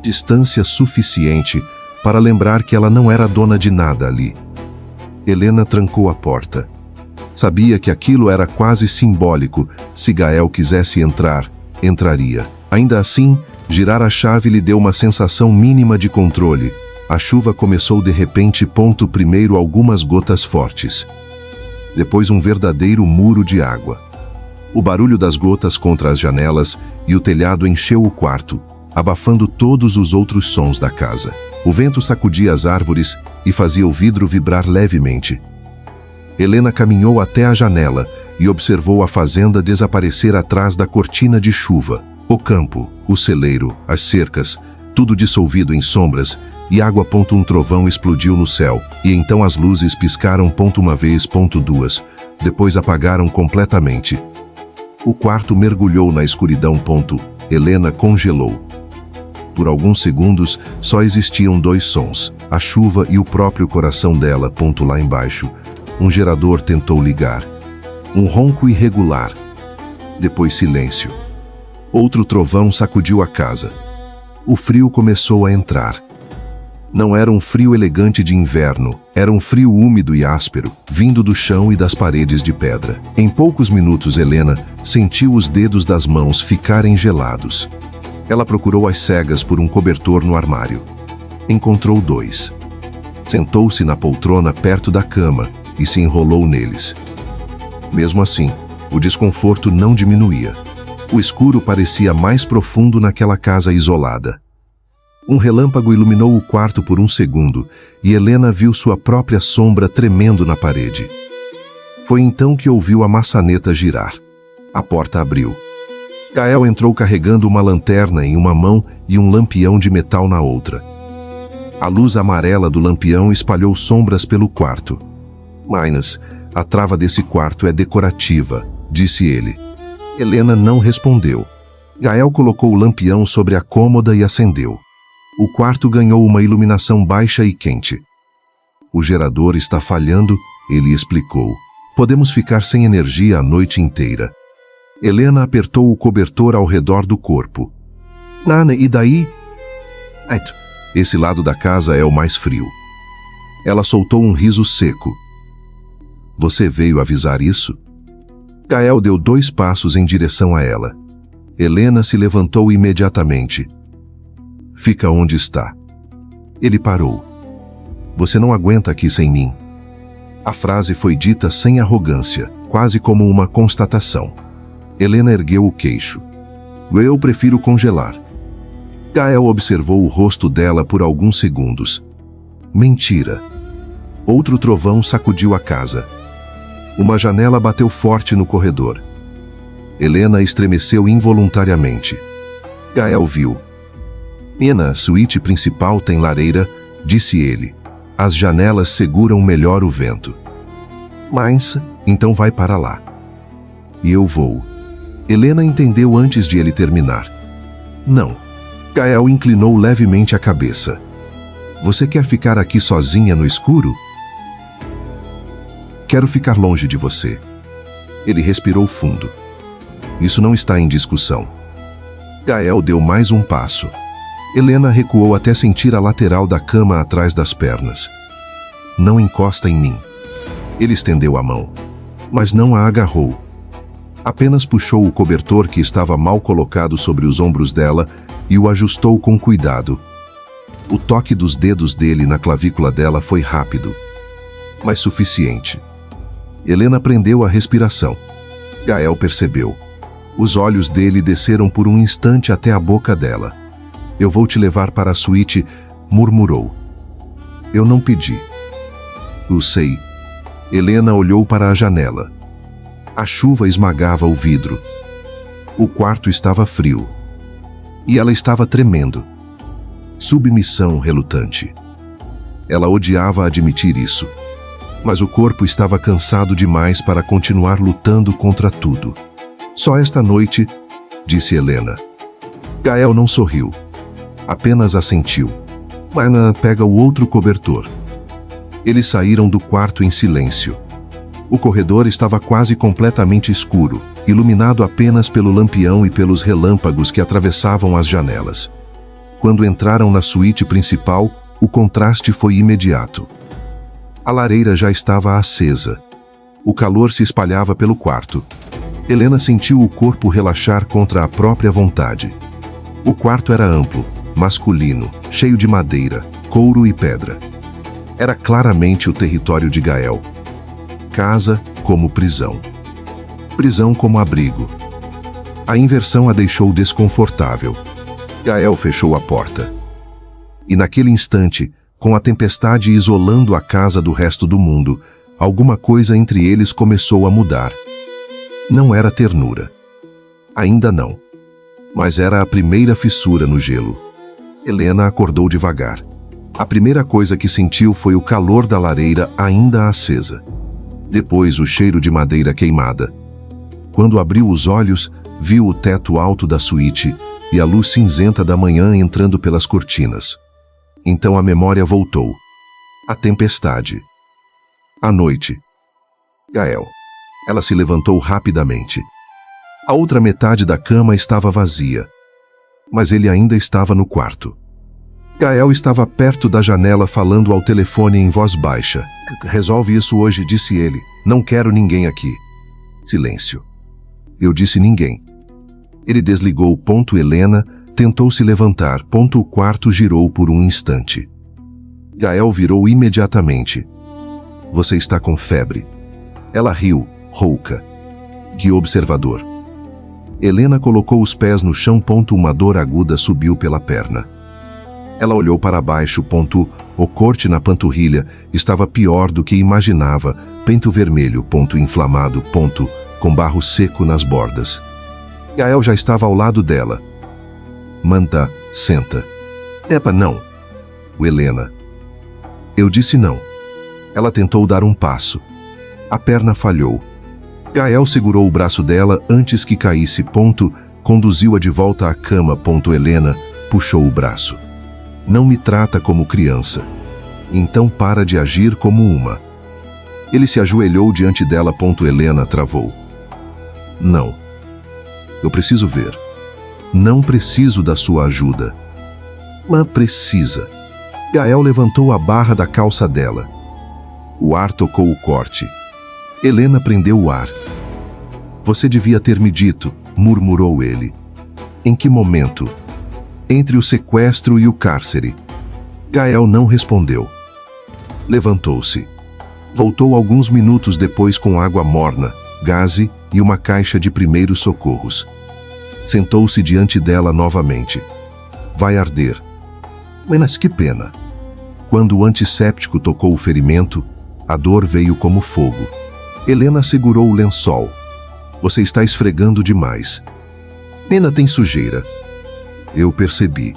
Distância suficiente para lembrar que ela não era dona de nada ali. Helena trancou a porta. Sabia que aquilo era quase simbólico se Gael quisesse entrar, entraria. Ainda assim, girar a chave lhe deu uma sensação mínima de controle. A chuva começou de repente. Primeiro algumas gotas fortes. Depois um verdadeiro muro de água. O barulho das gotas contra as janelas e o telhado encheu o quarto, abafando todos os outros sons da casa. O vento sacudia as árvores e fazia o vidro vibrar levemente. Helena caminhou até a janela e observou a fazenda desaparecer atrás da cortina de chuva. O campo, o celeiro, as cercas, tudo dissolvido em sombras e água. Um trovão explodiu no céu, e então as luzes piscaram. Uma vez. Duas. Depois apagaram completamente. O quarto mergulhou na escuridão. Helena congelou. Por alguns segundos, só existiam dois sons, a chuva e o próprio coração dela. Lá embaixo, um gerador tentou ligar. Um ronco irregular. Depois silêncio. Outro trovão sacudiu a casa. O frio começou a entrar. Não era um frio elegante de inverno, era um frio úmido e áspero, vindo do chão e das paredes de pedra. Em poucos minutos, Helena sentiu os dedos das mãos ficarem gelados. Ela procurou às cegas por um cobertor no armário. Encontrou dois. Sentou-se na poltrona perto da cama e se enrolou neles. Mesmo assim, o desconforto não diminuía. O escuro parecia mais profundo naquela casa isolada. Um relâmpago iluminou o quarto por um segundo e Helena viu sua própria sombra tremendo na parede. Foi então que ouviu a maçaneta girar. A porta abriu. Gael entrou carregando uma lanterna em uma mão e um lampião de metal na outra. A luz amarela do lampião espalhou sombras pelo quarto. "Mas a trava desse quarto é decorativa", disse ele. Helena não respondeu. Gael colocou o lampião sobre a cômoda e acendeu. O quarto ganhou uma iluminação baixa e quente. "O gerador está falhando", ele explicou. "Podemos ficar sem energia a noite inteira." Helena apertou o cobertor ao redor do corpo. "Nana, e daí?" "Esse lado da casa é o mais frio." Ela soltou um riso seco. "Você veio avisar isso?" Gael deu 2 passos em direção a ela. Helena se levantou imediatamente. "Fica onde está." Ele parou. "Você não aguenta aqui sem mim." A frase foi dita sem arrogância, quase como uma constatação. Helena ergueu o queixo. "Eu prefiro congelar." Gael observou o rosto dela por alguns segundos. "Mentira." Outro trovão sacudiu a casa. Uma janela bateu forte no corredor. Helena estremeceu involuntariamente. Gael viu. "Na suíte principal tem lareira", disse ele. "As janelas seguram melhor o vento." "Mas, então vai para lá." "E eu vou." Helena entendeu antes de ele terminar. "Não." Gael inclinou levemente a cabeça. "Você quer ficar aqui sozinha no escuro?" "Quero ficar longe de você." Ele respirou fundo. "Isso não está em discussão." Gael deu mais um passo. Helena recuou até sentir a lateral da cama atrás das pernas. "Não encosta em mim." Ele estendeu a mão, mas não a agarrou. Apenas puxou o cobertor que estava mal colocado sobre os ombros dela e o ajustou com cuidado. O toque dos dedos dele na clavícula dela foi rápido, mas suficiente. Helena prendeu a respiração. Gael percebeu. Os olhos dele desceram por um instante até a boca dela. "Eu vou te levar para a suíte", murmurou. "Eu não pedi." "Eu sei." Helena olhou para a janela. A chuva esmagava o vidro. O quarto estava frio. E ela estava tremendo. Submissão relutante. Ela odiava admitir isso. Mas o corpo estava cansado demais para continuar lutando contra tudo. "Só esta noite", disse Helena. Gael não sorriu. Apenas assentiu. "Mana, pega o outro cobertor." Eles saíram do quarto em silêncio. O corredor estava quase completamente escuro, iluminado apenas pelo lampião e pelos relâmpagos que atravessavam as janelas. Quando entraram na suíte principal, o contraste foi imediato. A lareira já estava acesa. O calor se espalhava pelo quarto. Helena sentiu o corpo relaxar contra a própria vontade. O quarto era amplo, masculino, cheio de madeira, couro e pedra. Era claramente o território de Gael. Casa como prisão. Prisão como abrigo. A inversão a deixou desconfortável. Gael fechou a porta. E naquele instante, com a tempestade isolando a casa do resto do mundo, alguma coisa entre eles começou a mudar. Não era ternura. Ainda não. Mas era a primeira fissura no gelo. Helena acordou devagar. A primeira coisa que sentiu foi o calor da lareira ainda acesa. Depois o cheiro de madeira queimada. Quando abriu os olhos, viu o teto alto da suíte e a luz cinzenta da manhã entrando pelas cortinas. Então a memória voltou. A tempestade. A noite. Gael. Ela se levantou rapidamente. A outra metade da cama estava vazia. Mas ele ainda estava no quarto. Gael estava perto da janela falando ao telefone em voz baixa. "Resolve isso hoje", disse ele. "Não quero ninguém aqui." Silêncio. Eu disse ninguém. Ele desligou. Helena tentou se levantar. O quarto girou por um instante. Gael virou imediatamente. "Você está com febre." Ela riu, rouca. Que observador. Helena colocou os pés no chão. Uma dor aguda subiu pela perna. Ela olhou para baixo. O corte na panturrilha estava pior do que imaginava. Pento vermelho. Inflamado. Com barro seco nas bordas. Gael já estava ao lado dela. "Manda, senta." "Epa, não." "Helena." Eu disse não. Ela tentou dar um passo. A perna falhou. Gael segurou o braço dela antes que caísse. Conduziu-a de volta à cama. Helena puxou o braço. "Não me trata como criança. Então para de agir como uma." Ele se ajoelhou diante dela. Helena travou. "Não. Eu preciso ver. Não preciso da sua ajuda." "Mas precisa." Gael levantou a barra da calça dela. O ar tocou o corte. Helena prendeu o ar. "Você devia ter me dito", murmurou ele. "Em que momento?" "Entre o sequestro e o cárcere." Gael não respondeu. Levantou-se. Voltou alguns minutos depois com água morna, gaze e uma caixa de primeiros socorros. Sentou-se diante dela novamente. "Vai arder." "Mas que pena." Quando o antisséptico tocou o ferimento, a dor veio como fogo. Helena segurou o lençol. "Você está esfregando demais." "Nena tem sujeira." "Eu percebi."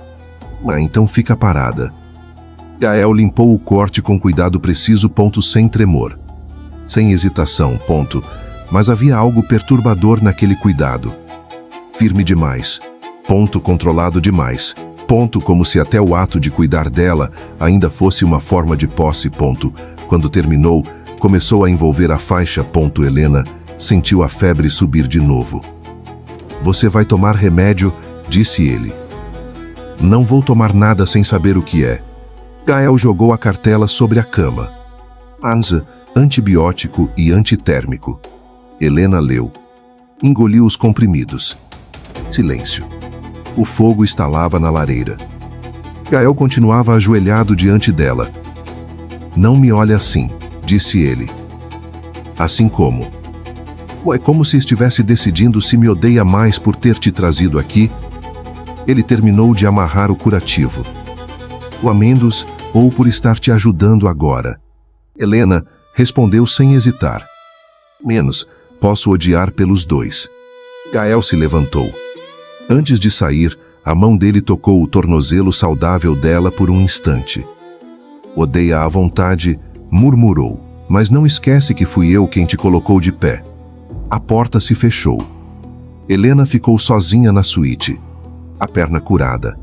Então fica parada." Gael limpou o corte com cuidado preciso. Sem tremor. Sem hesitação. Mas havia algo perturbador naquele cuidado. Firme demais. Controlado demais. Como se até o ato de cuidar dela ainda fosse uma forma de posse. Quando terminou, começou a envolver a faixa. Helena sentiu a febre subir de novo. "Você vai tomar remédio", disse ele. "Não vou tomar nada sem saber o que é." Gael jogou a cartela sobre a cama. "Anza, antibiótico e antitérmico." Helena leu. Engoliu os comprimidos. Silêncio. O fogo estalava na lareira. Gael continuava ajoelhado diante dela. "Não me olhe assim", disse ele. "Assim como?" "É como se estivesse decidindo se me odeia mais por ter te trazido aqui." Ele terminou de amarrar o curativo. "O amêndoas ou por estar te ajudando agora?" Helena respondeu sem hesitar. "Menos, posso odiar pelos dois." Gael se levantou. Antes de sair, a mão dele tocou o tornozelo saudável dela por um instante. "Odeia à vontade", murmurou, "mas não esquece que fui eu quem te colocou de pé." A porta se fechou. Helena ficou sozinha na suíte. A perna curada.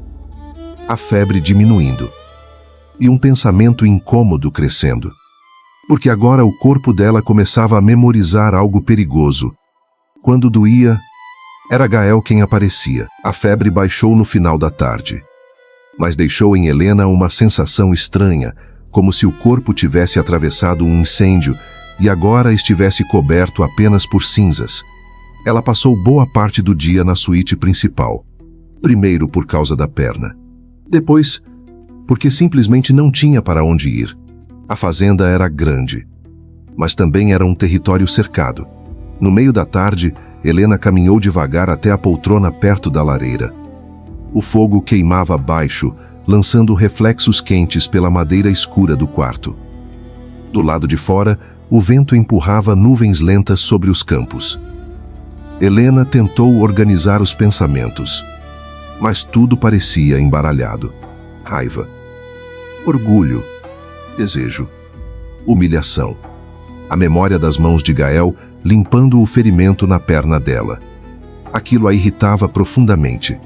A febre diminuindo. E um pensamento incômodo crescendo. Porque agora o corpo dela começava a memorizar algo perigoso. Quando doía, era Gael quem aparecia. A febre baixou no final da tarde. Mas deixou em Helena uma sensação estranha, como se o corpo tivesse atravessado um incêndio e agora estivesse coberto apenas por cinzas. Ela passou boa parte do dia na suíte principal. Primeiro por causa da perna. Depois, porque simplesmente não tinha para onde ir. A fazenda era grande, mas também era um território cercado. No meio da tarde, Helena caminhou devagar até a poltrona perto da lareira. O fogo queimava abaixo, lançando reflexos quentes pela madeira escura do quarto. Do lado de fora, o vento empurrava nuvens lentas sobre os campos. Helena tentou organizar os pensamentos, mas tudo parecia embaralhado. Raiva, orgulho, desejo, humilhação. A memória das mãos de Gael limpando o ferimento na perna dela. Aquilo a irritava profundamente,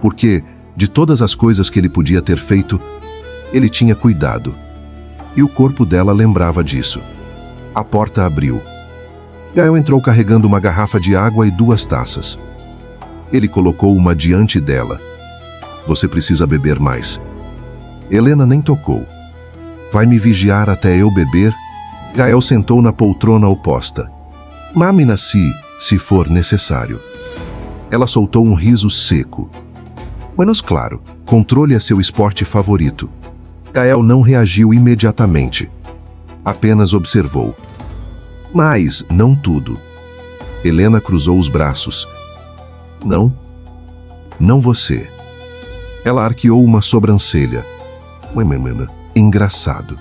porque, de todas as coisas que ele podia ter feito, ele tinha cuidado. E o corpo dela lembrava disso. A porta abriu. Gael entrou carregando uma garrafa de água e 2 taças. Ele colocou uma diante dela. Você precisa beber mais. Helena nem tocou. Vai me vigiar até eu beber? Gael sentou na poltrona oposta. Mame-na se for necessário. Ela soltou um riso seco. Menos claro, controle é seu esporte favorito. Gael não reagiu imediatamente. Apenas observou. Mas não tudo. Helena cruzou os braços. Não. Não você. Ela arqueou uma sobrancelha. Engraçado.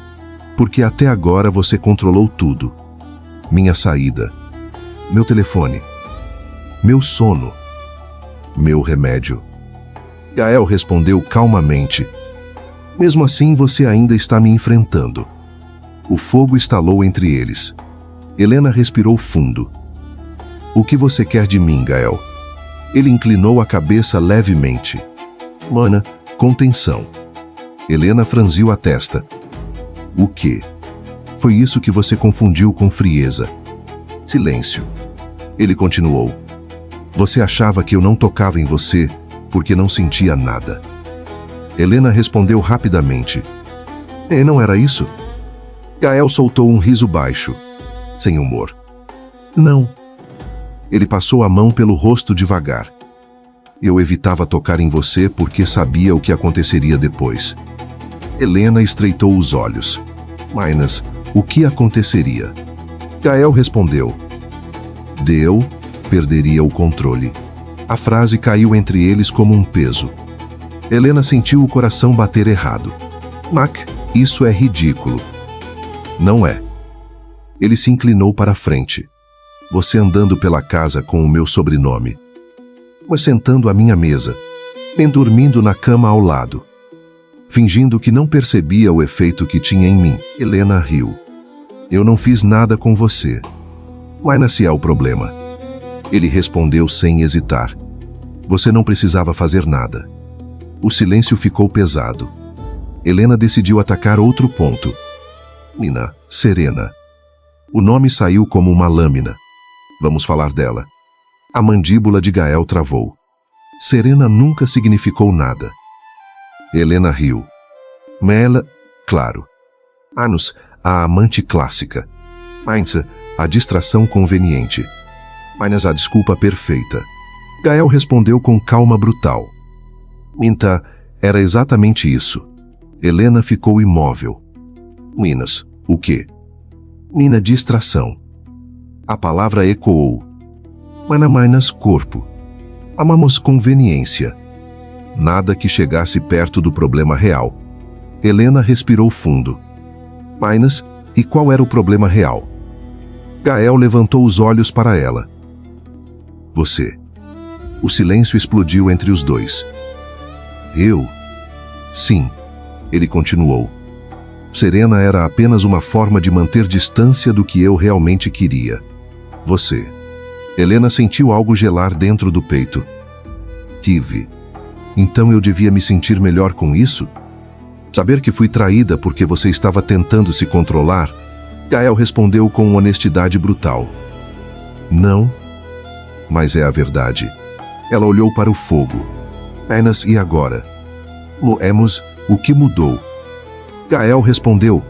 Porque até agora você controlou tudo. Minha saída. Meu telefone. Meu sono. Meu remédio. Gael respondeu calmamente. Mesmo assim, você ainda está me enfrentando. O fogo estalou entre eles. Helena respirou fundo. O que você quer de mim, Gael? Ele inclinou a cabeça levemente. Mana, contenção. Helena franziu a testa. O quê? Foi isso que você confundiu com frieza. Silêncio. Ele continuou. Você achava que eu não tocava em você porque não sentia nada. Helena respondeu rapidamente. Não era isso? Gael soltou um riso baixo, sem humor. Não. Ele passou a mão pelo rosto devagar. Eu evitava tocar em você porque sabia o que aconteceria depois. Helena estreitou os olhos. Mas, o que aconteceria? Gael respondeu. Eu perderia o controle. A frase caiu entre eles como um peso. Helena sentiu o coração bater errado. Mac, isso é ridículo. Não é. Ele se inclinou para a frente. Você andando pela casa com o meu sobrenome. Mas sentando à minha mesa. Nem dormindo na cama ao lado. Fingindo que não percebia o efeito que tinha em mim. Helena riu. Eu não fiz nada com você. Mas se é o problema. Ele respondeu sem hesitar. Você não precisava fazer nada. O silêncio ficou pesado. Helena decidiu atacar outro ponto. Nina, Serena. O nome saiu como uma lâmina. Vamos falar dela. A mandíbula de Gael travou. Serena nunca significou nada. Helena riu. Mela, claro. Anos, a amante clássica. Mainz, a distração conveniente. Mas a desculpa perfeita. Gael respondeu com calma brutal. Minta, era exatamente isso. Helena ficou imóvel. Minas, o quê? Mina, distração. A palavra ecoou. Manamainas, corpo. Amamos conveniência. Nada que chegasse perto do problema real. Helena respirou fundo. Mainas, e qual era o problema real? Gael levantou os olhos para ela. Você. O silêncio explodiu entre os dois. Eu? Sim. Ele continuou. Serena era apenas uma forma de manter distância do que eu realmente queria. Você. Helena sentiu algo gelar dentro do peito. Tive. Então eu devia me sentir melhor com isso? Saber que fui traída porque você estava tentando se controlar? Gael respondeu com honestidade brutal. Não. Mas é a verdade. Ela olhou para o fogo. Apenas e agora? Moemos, o que mudou? Gael respondeu.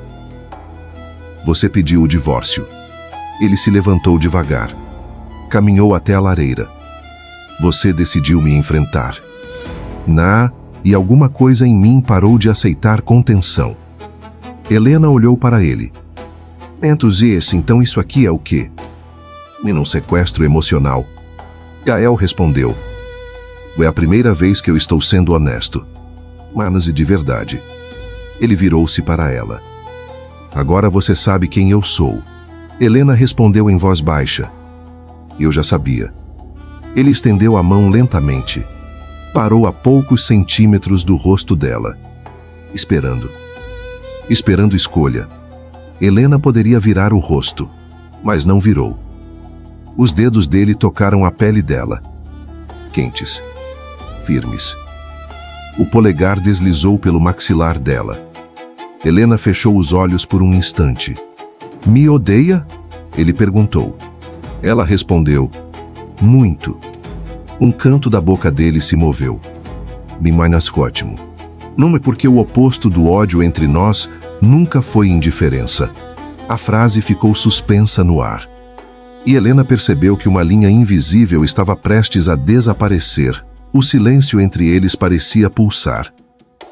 Você pediu o divórcio. Ele se levantou devagar. Caminhou até a lareira. Você decidiu me enfrentar. E alguma coisa em mim parou de aceitar contenção. Helena olhou para ele. Então isso aqui é o quê? Um sequestro emocional. Gael respondeu. É a primeira vez que eu estou sendo honesto. Mas de verdade. Ele virou-se para ela. Agora você sabe quem eu sou. Helena respondeu em voz baixa. Eu já sabia. Ele estendeu a mão lentamente. Parou a poucos centímetros do rosto dela. Esperando. Esperando escolha. Helena poderia virar o rosto, mas não virou. Os dedos dele tocaram a pele dela. Quentes. Firmes. O polegar deslizou pelo maxilar dela. Helena fechou os olhos por um instante. Me odeia? Ele perguntou. Ela respondeu. Muito. Um canto da boca dele se moveu. Mais ótimo. Não é porque o oposto do ódio entre nós nunca foi indiferença. A frase ficou suspensa no ar. E Helena percebeu que uma linha invisível estava prestes a desaparecer. O silêncio entre eles parecia pulsar.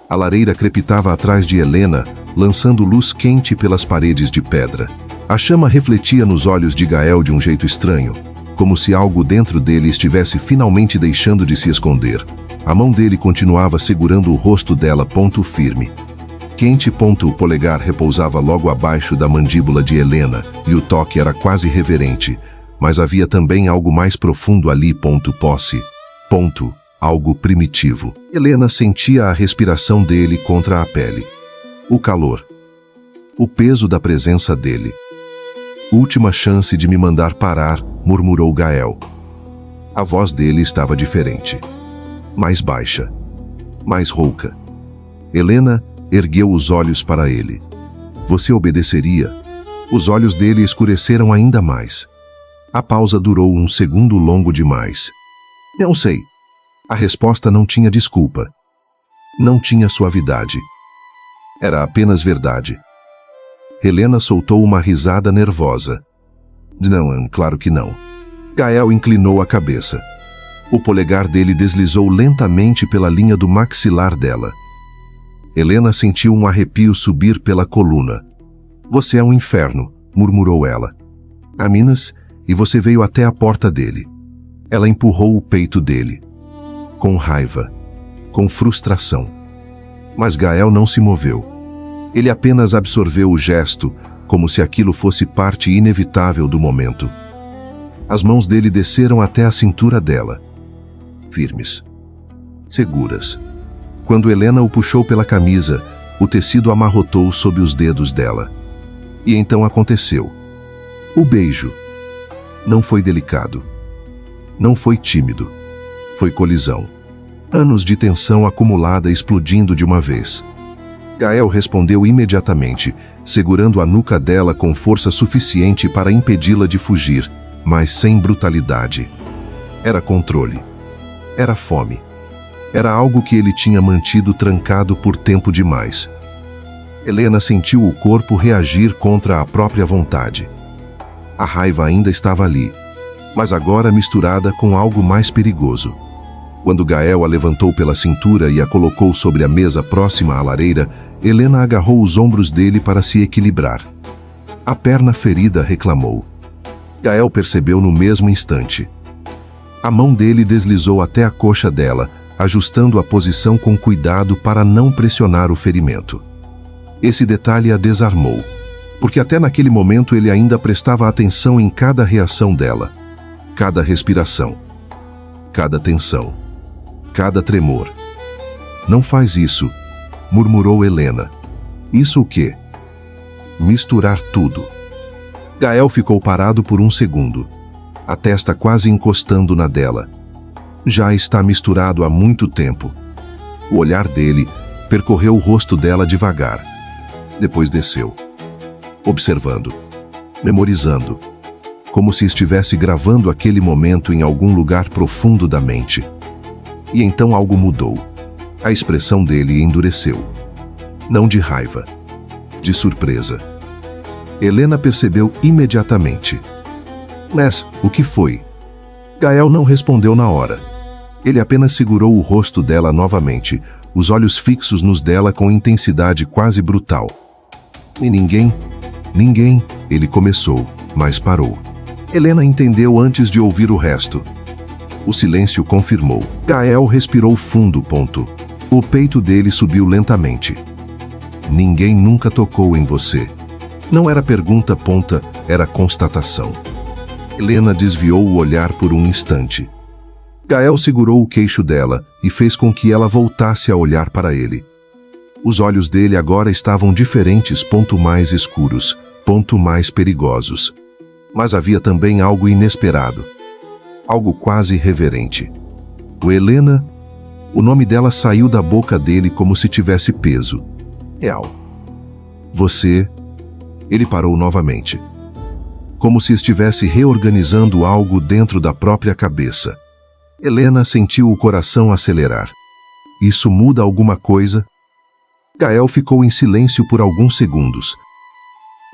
A lareira crepitava atrás de Helena, lançando luz quente pelas paredes de pedra. A chama refletia nos olhos de Gael de um jeito estranho, como se algo dentro dele estivesse finalmente deixando de se esconder. A mão dele continuava segurando o rosto dela ponto firme. Quente ponto o polegar repousava logo abaixo da mandíbula de Helena, e o toque era quase reverente, mas havia também algo mais profundo ali ponto posse. Ponto, algo primitivo. Helena sentia a respiração dele contra a pele. O calor. O peso da presença dele. Última chance de me mandar parar, murmurou Gael. A voz dele estava diferente. Mais baixa. Mais rouca. Helena ergueu os olhos para ele. Você obedeceria? Os olhos dele escureceram ainda mais. A pausa durou um segundo longo demais. Não sei. A resposta não tinha desculpa. Não tinha suavidade. Era apenas verdade. Helena soltou uma risada nervosa. Não, claro que não. Gael inclinou a cabeça. O polegar dele deslizou lentamente pela linha do maxilar dela. Helena sentiu um arrepio subir pela coluna. Você é um inferno, murmurou ela. Aminas, e você veio até a porta dele. Ela empurrou o peito dele. Com raiva. Com frustração. Mas Gael não se moveu. Ele apenas absorveu o gesto, como se aquilo fosse parte inevitável do momento. As mãos dele desceram até a cintura dela. Firmes. Seguras. Quando Helena o puxou pela camisa, o tecido amarrotou sob os dedos dela. E então aconteceu. O beijo. Não foi delicado. Não foi tímido. Foi colisão. Anos de tensão acumulada explodindo de uma vez. Gael respondeu imediatamente, segurando a nuca dela com força suficiente para impedi-la de fugir, mas sem brutalidade. Era controle. Era fome. Era algo que ele tinha mantido trancado por tempo demais. Helena sentiu o corpo reagir contra a própria vontade. A raiva ainda estava ali, mas agora misturada com algo mais perigoso. Quando Gael a levantou pela cintura e a colocou sobre a mesa próxima à lareira, Helena agarrou os ombros dele para se equilibrar. A perna ferida reclamou. Gael percebeu no mesmo instante. A mão dele deslizou até a coxa dela, ajustando a posição com cuidado para não pressionar o ferimento. Esse detalhe a desarmou, porque até naquele momento ele ainda prestava atenção em cada reação dela, cada respiração, cada tensão, cada tremor. Não faz isso, murmurou Helena. Isso o quê? Misturar tudo. Gael ficou parado por um segundo, a testa quase encostando na dela. Já está misturado há muito tempo. O olhar dele percorreu o rosto dela devagar. Depois desceu, observando, memorizando, como se estivesse gravando aquele momento em algum lugar profundo da mente. E então algo mudou. A expressão dele endureceu. Não de raiva, de surpresa. Helena percebeu imediatamente. Mas, o que foi? Gael não respondeu na hora. Ele apenas segurou o rosto dela novamente, os olhos fixos nos dela com intensidade quase brutal. E ninguém, ele começou, mas parou. Helena entendeu antes de ouvir o resto. O silêncio confirmou. Gael respirou fundo. O peito dele subiu lentamente. Ninguém nunca tocou em você. Não era pergunta, era constatação. Helena desviou o olhar por um instante. Gael segurou o queixo dela e fez com que ela voltasse a olhar para ele. Os olhos dele agora estavam diferentes, mais escuros, mais perigosos. Mas havia também algo inesperado. Algo quase reverente. Helena, o nome dela saiu da boca dele como se tivesse peso. Real. Você... Ele parou novamente. Como se estivesse reorganizando algo dentro da própria cabeça. Helena sentiu o coração acelerar. Isso muda alguma coisa? Gael ficou em silêncio por alguns segundos.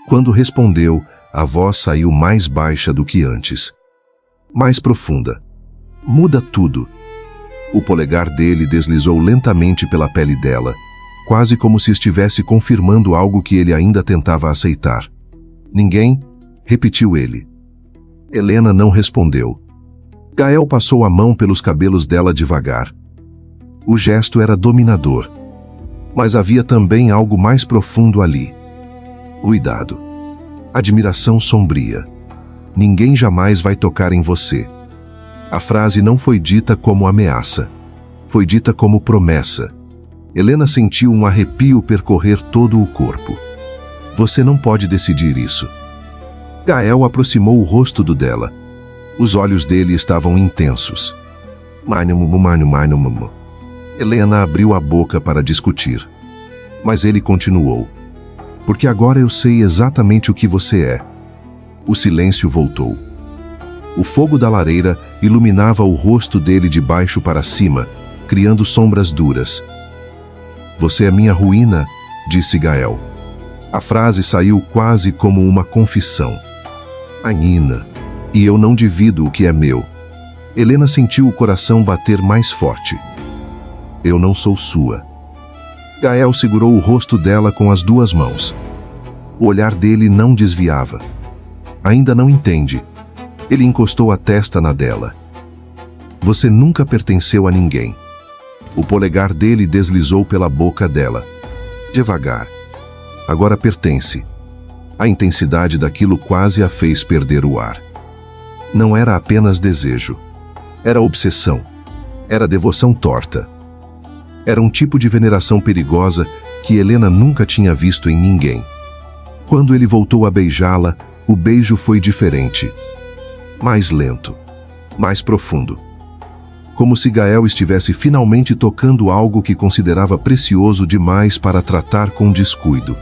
Quando respondeu, a voz saiu mais baixa do que antes. Mais profunda. Muda tudo. O polegar dele deslizou lentamente pela pele dela, quase como se estivesse confirmando algo que ele ainda tentava aceitar. Ninguém? Repetiu ele. Helena não respondeu. Gael passou a mão pelos cabelos dela devagar. O gesto era dominador. Mas havia também algo mais profundo ali. Cuidado. Admiração sombria. Ninguém jamais vai tocar em você. A frase não foi dita como ameaça. Foi dita como promessa. Helena sentiu um arrepio percorrer todo o corpo. Você não pode decidir isso. Gael aproximou o rosto do dela. Os olhos dele estavam intensos. Helena abriu a boca para discutir. Mas ele continuou. Porque agora eu sei exatamente o que você é. O silêncio voltou. O fogo da lareira iluminava o rosto dele de baixo para cima, criando sombras duras. Você é minha ruína, disse Gael. A frase saiu quase como uma confissão. Anina. E eu não divido o que é meu. Helena sentiu o coração bater mais forte. Eu não sou sua. Gael segurou o rosto dela com as duas mãos. O olhar dele não desviava. Ainda não entende. Ele encostou a testa na dela. Você nunca pertenceu a ninguém. O polegar dele deslizou pela boca dela. Devagar. Agora pertence. A intensidade daquilo quase a fez perder o ar. Não era apenas desejo. Era obsessão. Era devoção torta. Era um tipo de veneração perigosa que Helena nunca tinha visto em ninguém. Quando ele voltou a beijá-la, o beijo foi diferente. Mais lento. Mais profundo. Como se Gael estivesse finalmente tocando algo que considerava precioso demais para tratar com descuido.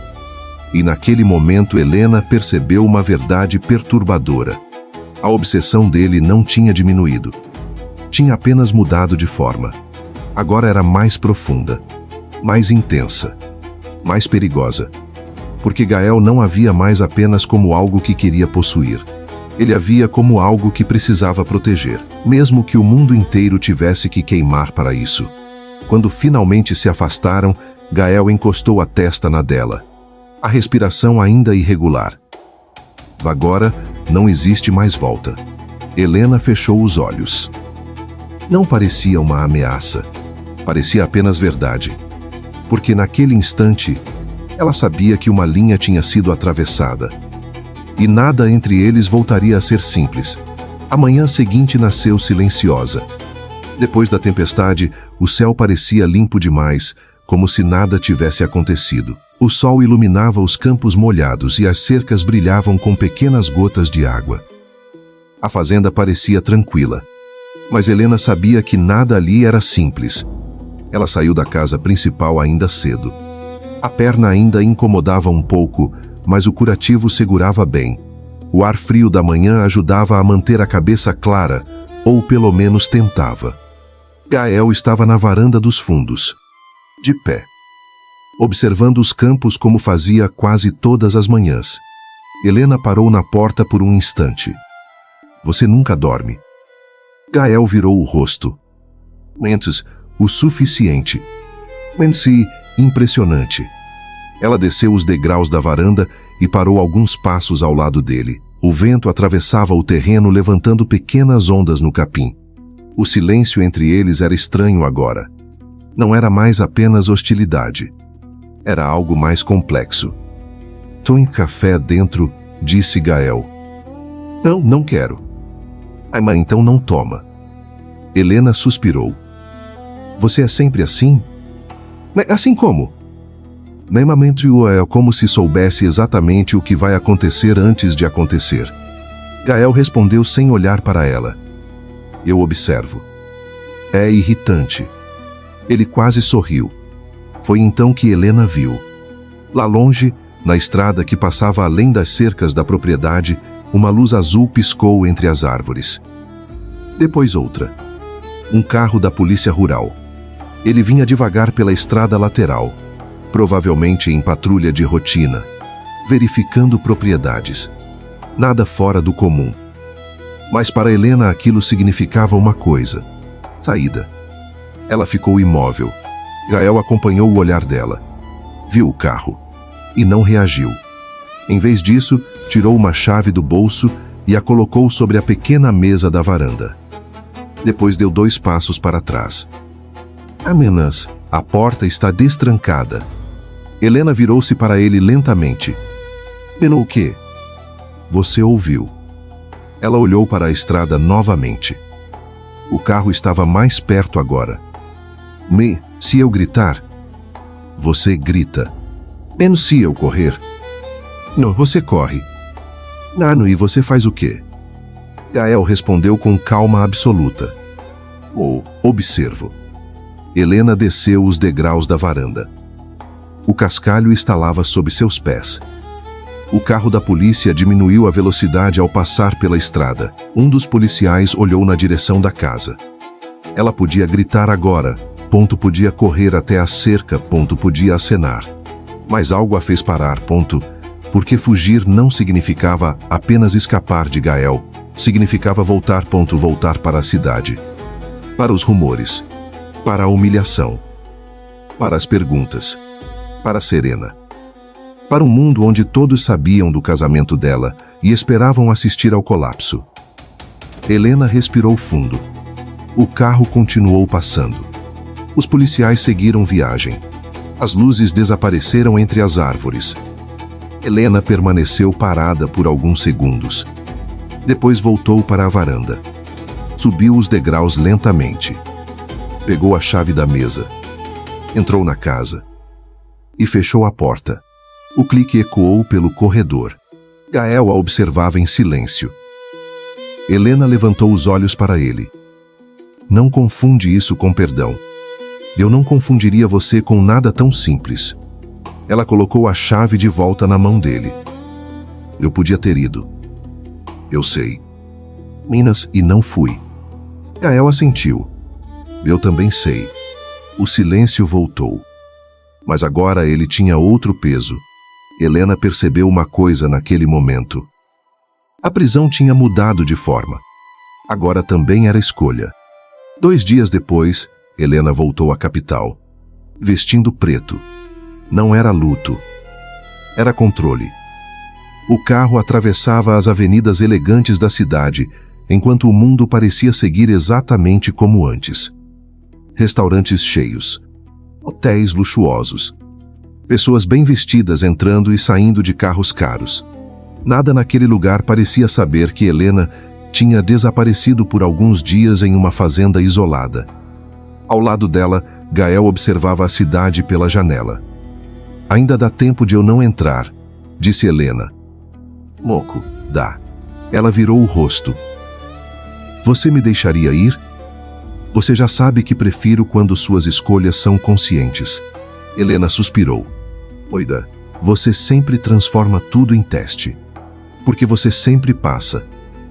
E naquele momento Helena percebeu uma verdade perturbadora. A obsessão dele não tinha diminuído. Tinha apenas mudado de forma. Agora era mais profunda, mais intensa, mais perigosa. Porque Gael não a via mais apenas como algo que queria possuir. Ele a via como algo que precisava proteger, mesmo que o mundo inteiro tivesse que queimar para isso. Quando finalmente se afastaram, Gael encostou a testa na dela. A respiração ainda irregular. Agora, não existe mais volta. Helena fechou os olhos. Não parecia uma ameaça. Parecia apenas verdade. Porque naquele instante, ela sabia que uma linha tinha sido atravessada. E nada entre eles voltaria a ser simples. A manhã seguinte nasceu silenciosa. Depois da tempestade, o céu parecia limpo demais, como se nada tivesse acontecido. O sol iluminava os campos molhados e as cercas brilhavam com pequenas gotas de água. A fazenda parecia tranquila. Mas Helena sabia que nada ali era simples. Ela saiu da casa principal ainda cedo. A perna ainda incomodava um pouco, mas o curativo segurava bem. O ar frio da manhã ajudava a manter a cabeça clara, ou pelo menos tentava. Gael estava na varanda dos fundos, de pé, observando os campos como fazia quase todas as manhãs. Helena parou na porta por um instante. Você nunca dorme. Gael virou o rosto. Mentes, o suficiente. Menci, impressionante. Ela desceu os degraus da varanda e parou alguns passos ao lado dele. O vento atravessava o terreno levantando pequenas ondas no capim. O silêncio entre eles era estranho agora. Não era mais apenas hostilidade. Era algo mais complexo. "Tome café dentro", disse Gael. "Não, não quero." "Ah, mas então não toma." Helena suspirou. "Você é sempre assim?" "Assim como?" "Normalmente é como se soubesse exatamente o que vai acontecer antes de acontecer." Gael respondeu sem olhar para ela. "Eu observo." "É irritante." Ele quase sorriu. Foi então que Helena viu. Lá longe, na estrada que passava além das cercas da propriedade, uma luz azul piscou entre as árvores. Depois outra. Um carro da polícia rural. Ele vinha devagar pela estrada lateral, provavelmente em patrulha de rotina, verificando propriedades. Nada fora do comum. Mas para Helena aquilo significava uma coisa: saída. Ela ficou imóvel. Gael acompanhou o olhar dela. Viu o carro. E não reagiu. Em vez disso, tirou uma chave do bolso e a colocou sobre a pequena mesa da varanda. Depois deu 2 passos para trás. "Amenas, a porta está destrancada." Helena virou-se para ele lentamente. "Menou o quê?" "Você ouviu." Ela olhou para a estrada novamente. O carro estava mais perto agora. Se eu gritar?" "Você grita." "Menos se eu correr." "Não, você corre." "Não, e você faz o quê?" Gael respondeu com calma absoluta. Observo." Helena desceu os degraus da varanda. O cascalho estalava sob seus pés. O carro da polícia diminuiu a velocidade ao passar pela estrada. Um dos policiais olhou na direção da casa. Ela podia gritar agora, podia correr até a cerca, podia acenar. Mas algo a fez parar, porque fugir não significava apenas escapar de Gael, significava voltar para a cidade. Para os rumores. Para a humilhação. Para as perguntas. Para Serena. Para um mundo onde todos sabiam do casamento dela e esperavam assistir ao colapso. Helena respirou fundo. O carro continuou passando. Os policiais seguiram viagem. As luzes desapareceram entre as árvores. Helena permaneceu parada por alguns segundos. Depois voltou para a varanda. Subiu os degraus lentamente. Pegou a chave da mesa. Entrou na casa. E fechou a porta. O clique ecoou pelo corredor. Gael a observava em silêncio. Helena levantou os olhos para ele. "Não confunde isso com perdão. Eu não confundiria você com nada tão simples." Ela colocou a chave de volta na mão dele. "Eu podia ter ido." "Eu sei." "Minas, e não fui." Gael assentiu. "Eu também sei." O silêncio voltou. Mas agora ele tinha outro peso. Helena percebeu uma coisa naquele momento. A prisão tinha mudado de forma. Agora também era escolha. 2 dias depois, Helena voltou à capital. Vestindo preto. Não era luto. Era controle. O carro atravessava as avenidas elegantes da cidade, enquanto o mundo parecia seguir exatamente como antes. Restaurantes cheios. Hotéis luxuosos. Pessoas bem vestidas entrando e saindo de carros caros. Nada naquele lugar parecia saber que Helena tinha desaparecido por alguns dias em uma fazenda isolada. Ao lado dela, Gael observava a cidade pela janela. "Ainda dá tempo de eu não entrar", disse Helena. "Moco, dá." Ela virou o rosto. "Você me deixaria ir?" "Você já sabe que prefiro quando suas escolhas são conscientes." Helena suspirou. "Oida, você sempre transforma tudo em teste. Porque você sempre passa."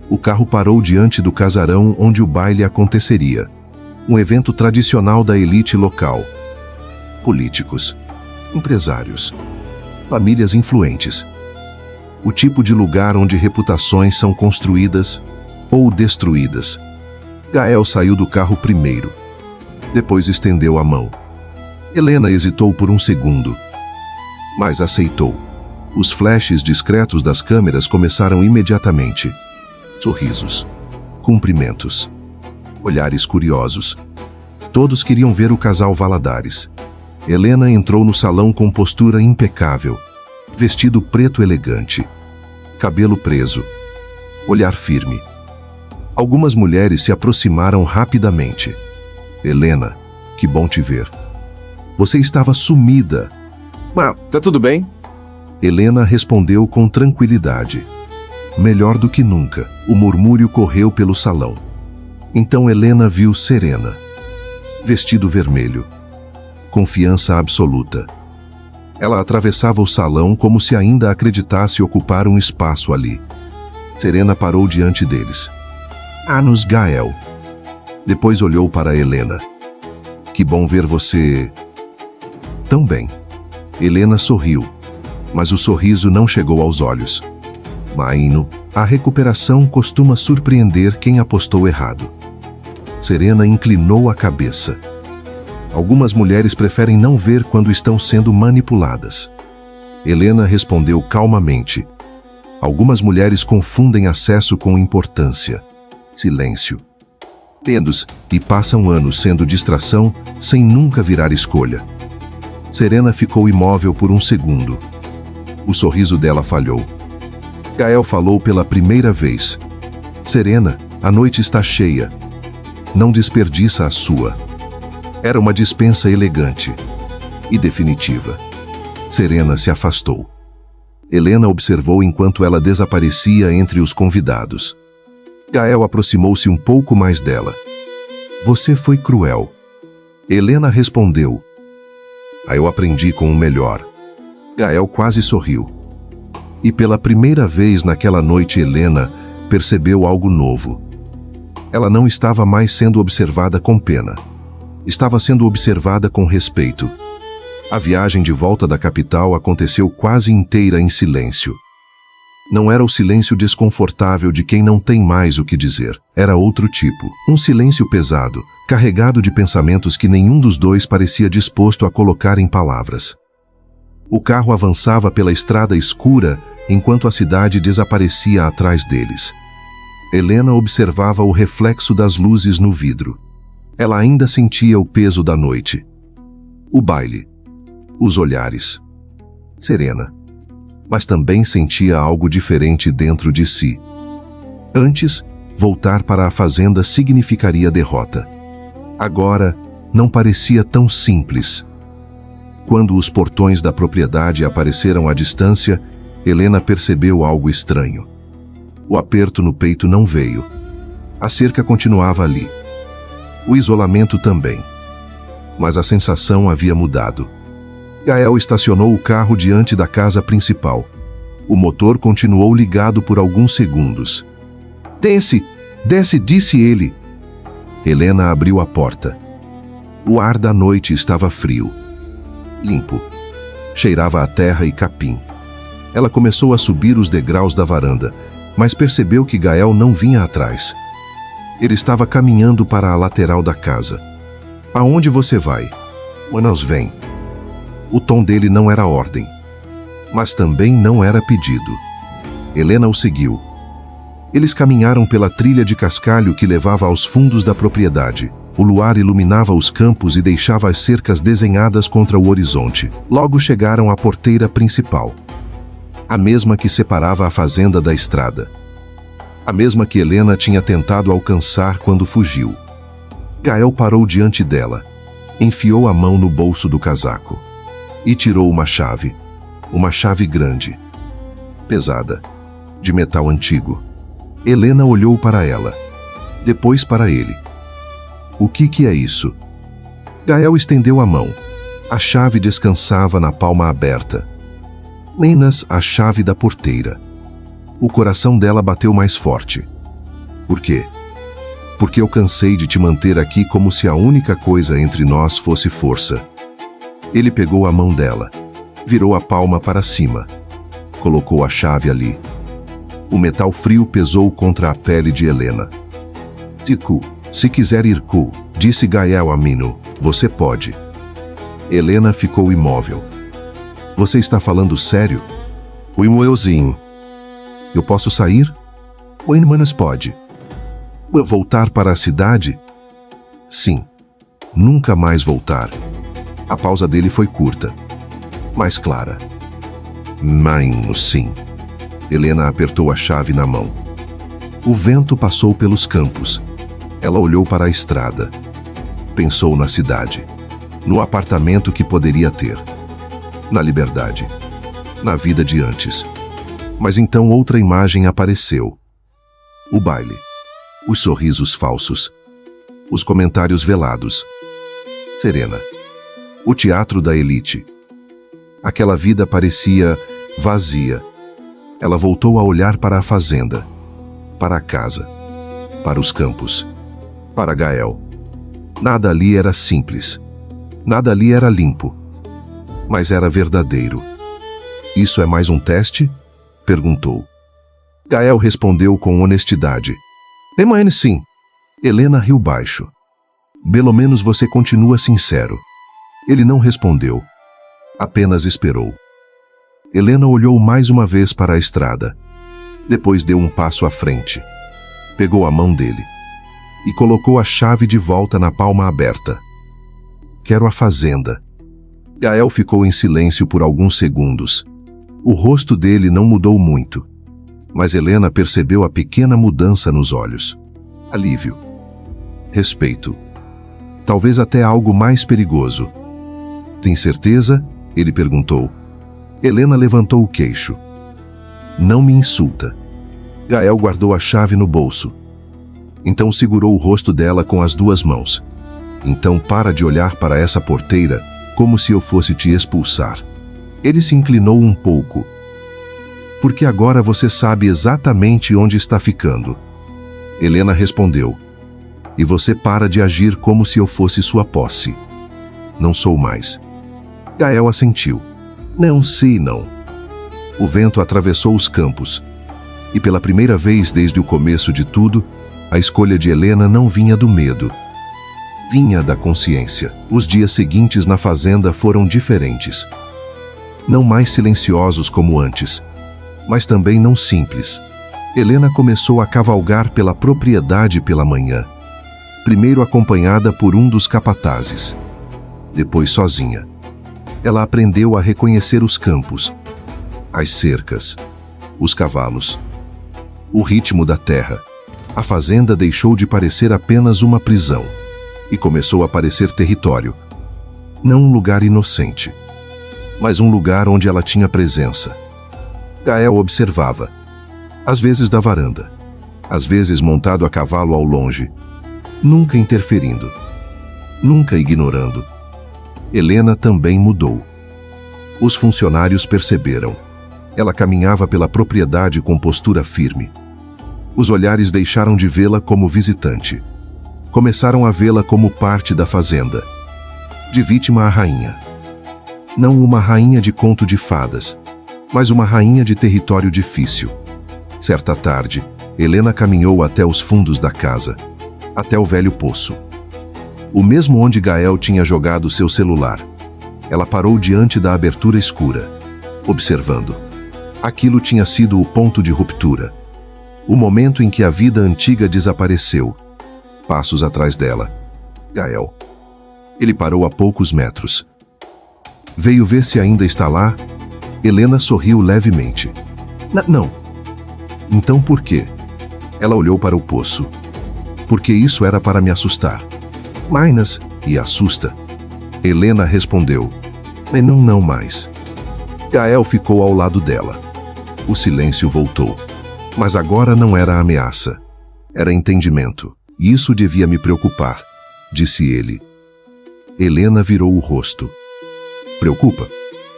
O carro parou diante do casarão onde o baile aconteceria. Um evento tradicional da elite local. Políticos. Empresários. Famílias influentes. O tipo de lugar onde reputações são construídas ou destruídas. Gael saiu do carro primeiro. Depois estendeu a mão. Helena hesitou por um segundo, mas aceitou. Os flashes discretos das câmeras começaram imediatamente. Sorrisos, cumprimentos, olhares curiosos. Todos queriam ver o casal Valadares. Helena entrou no salão com postura impecável, vestido preto elegante, cabelo preso, olhar firme. Algumas mulheres se aproximaram rapidamente. Helena, que bom te ver. Você estava sumida. Tá tudo bem? Helena respondeu com tranquilidade. Melhor do que nunca, o murmúrio correu pelo salão. Então Helena viu Serena. Vestido vermelho. Confiança absoluta. Ela atravessava o salão como se ainda acreditasse ocupar um espaço ali. Serena parou diante deles. Anos Gael. Depois olhou para Helena. Que bom ver você... tão bem. Helena sorriu, mas o sorriso não chegou aos olhos. Maíno, a recuperação costuma surpreender quem apostou errado. Serena inclinou a cabeça. Algumas mulheres preferem não ver quando estão sendo manipuladas. Helena respondeu calmamente. Algumas mulheres confundem acesso com importância. Silêncio. Dedos, e passam anos sendo distração sem nunca virar escolha. Serena ficou imóvel por um segundo. O sorriso dela falhou. Gael falou pela primeira vez. Serena, a noite está cheia. Não desperdiça a sua. Era uma dispensa elegante e definitiva. Serena se afastou. Helena observou enquanto ela desaparecia entre os convidados. Gael aproximou-se um pouco mais dela. Você foi cruel. Helena respondeu. Eu aprendi com o melhor. Gael quase sorriu. E pela primeira vez naquela noite Helena percebeu algo novo. Ela não estava mais sendo observada com pena. Estava sendo observada com respeito. A viagem de volta da capital aconteceu quase inteira em silêncio. Não era o silêncio desconfortável de quem não tem mais o que dizer. Era outro tipo. Um silêncio pesado, carregado de pensamentos que nenhum dos dois parecia disposto a colocar em palavras. O carro avançava pela estrada escura enquanto a cidade desaparecia atrás deles. Helena observava o reflexo das luzes no vidro. Ela ainda sentia o peso da noite. O baile. Os olhares. Serena. Mas também sentia algo diferente dentro de si. Antes, voltar para a fazenda significaria derrota. Agora, não parecia tão simples. Quando os portões da propriedade apareceram à distância, Helena percebeu algo estranho. O aperto no peito não veio. A cerca continuava ali. O isolamento também. Mas a sensação havia mudado. Gael estacionou o carro diante da casa principal. O motor continuou ligado por alguns segundos. Desce, disse ele. Helena abriu a porta. O ar da noite estava frio. Limpo. Cheirava a terra e capim. Ela começou a subir os degraus da varanda, mas percebeu que Gael não vinha atrás. Ele estava caminhando para a lateral da casa. Aonde você vai? Nós vem. O tom dele não era ordem, mas também não era pedido. Helena o seguiu. Eles caminharam pela trilha de cascalho que levava aos fundos da propriedade. O luar iluminava os campos e deixava as cercas desenhadas contra o horizonte. Logo chegaram à porteira principal. A mesma que separava a fazenda da estrada. A mesma que Helena tinha tentado alcançar quando fugiu. Gael parou diante dela. Enfiou a mão no bolso do casaco. E tirou uma chave grande, pesada, de metal antigo. Helena olhou para ela, depois para ele. O que é isso? Gael estendeu a mão. A chave descansava na palma aberta. Apenas a chave da porteira. O coração dela bateu mais forte. Por quê? Porque eu cansei de te manter aqui como se a única coisa entre nós fosse força. Ele pegou a mão dela, virou a palma para cima, colocou a chave ali. O metal frio pesou contra a pele de Helena. Tico, Se quiser ir cool, disse Gael a Mino, você pode. Helena ficou imóvel. Você está falando sério? O Imoelzinho. Eu posso sair? O Inmanas pode. Voltar para a cidade? Sim. Nunca mais voltar. A pausa dele foi curta, mas clara. Mãe, sim. Helena apertou a chave na mão. O vento passou pelos campos. Ela olhou para a estrada. Pensou na cidade. No apartamento que poderia ter. Na liberdade. Na vida de antes. Mas então outra imagem apareceu. O baile. Os sorrisos falsos. Os comentários velados. Serena. O teatro da elite. Aquela vida parecia vazia. Ela voltou a olhar para a fazenda. Para a casa. Para os campos. Para Gael. Nada ali era simples. Nada ali era limpo. Mas era verdadeiro. Isso é mais um teste? Perguntou. Gael respondeu com honestidade. Mãe, sim. Helena riu baixo. Pelo menos você continua sincero. Ele não respondeu. Apenas esperou. Helena olhou mais uma vez para a estrada. Depois deu um passo à frente. Pegou a mão dele. E colocou a chave de volta na palma aberta. Quero a fazenda. Gael ficou em silêncio por alguns segundos. O rosto dele não mudou muito. Mas Helena percebeu a pequena mudança nos olhos. Alívio. Respeito. Talvez até algo mais perigoso. Tem certeza? Ele perguntou. Helena levantou o queixo. Não me insulta. Gael guardou a chave no bolso. Então segurou o rosto dela com as duas mãos. Então para de olhar para essa porteira, como se eu fosse te expulsar. Ele se inclinou um pouco. Porque agora você sabe exatamente onde está ficando. Helena respondeu. E você para de agir como se eu fosse sua posse. Não sou mais. Gael assentiu. Não sei não. O vento atravessou os campos. E pela primeira vez desde o começo de tudo, a escolha de Helena não vinha do medo. Vinha da consciência. Os dias seguintes na fazenda foram diferentes. Não mais silenciosos como antes, mas também não simples. Helena começou a cavalgar pela propriedade pela manhã. Primeiro acompanhada por um dos capatazes. Depois sozinha. Ela aprendeu a reconhecer os campos, as cercas, os cavalos, o ritmo da terra. A fazenda deixou de parecer apenas uma prisão e começou a parecer território. Não um lugar inocente, mas um lugar onde ela tinha presença. Gael observava, às vezes da varanda, às vezes montado a cavalo ao longe, nunca interferindo, nunca ignorando. Helena também mudou. Os funcionários perceberam. Ela caminhava pela propriedade com postura firme. Os olhares deixaram de vê-la como visitante. Começaram a vê-la como parte da fazenda. De vítima a rainha. Não uma rainha de conto de fadas, mas uma rainha de território difícil. Certa tarde, Helena caminhou até os fundos da casa, até o velho poço. O mesmo onde Gael tinha jogado seu celular. Ela parou diante da abertura escura, observando. Aquilo tinha sido o ponto de ruptura. O momento em que a vida antiga desapareceu. Passos atrás dela. Gael. Ele parou a poucos metros. Veio ver se ainda está lá? Helena sorriu levemente. Não. Então por quê? Ela olhou para o poço. Porque isso era para me assustar. Minas, e assusta. Helena respondeu. Não mais. Gael ficou ao lado dela. O silêncio voltou. Mas agora não era ameaça. Era entendimento. E isso devia me preocupar, disse ele. Helena virou o rosto. Preocupa?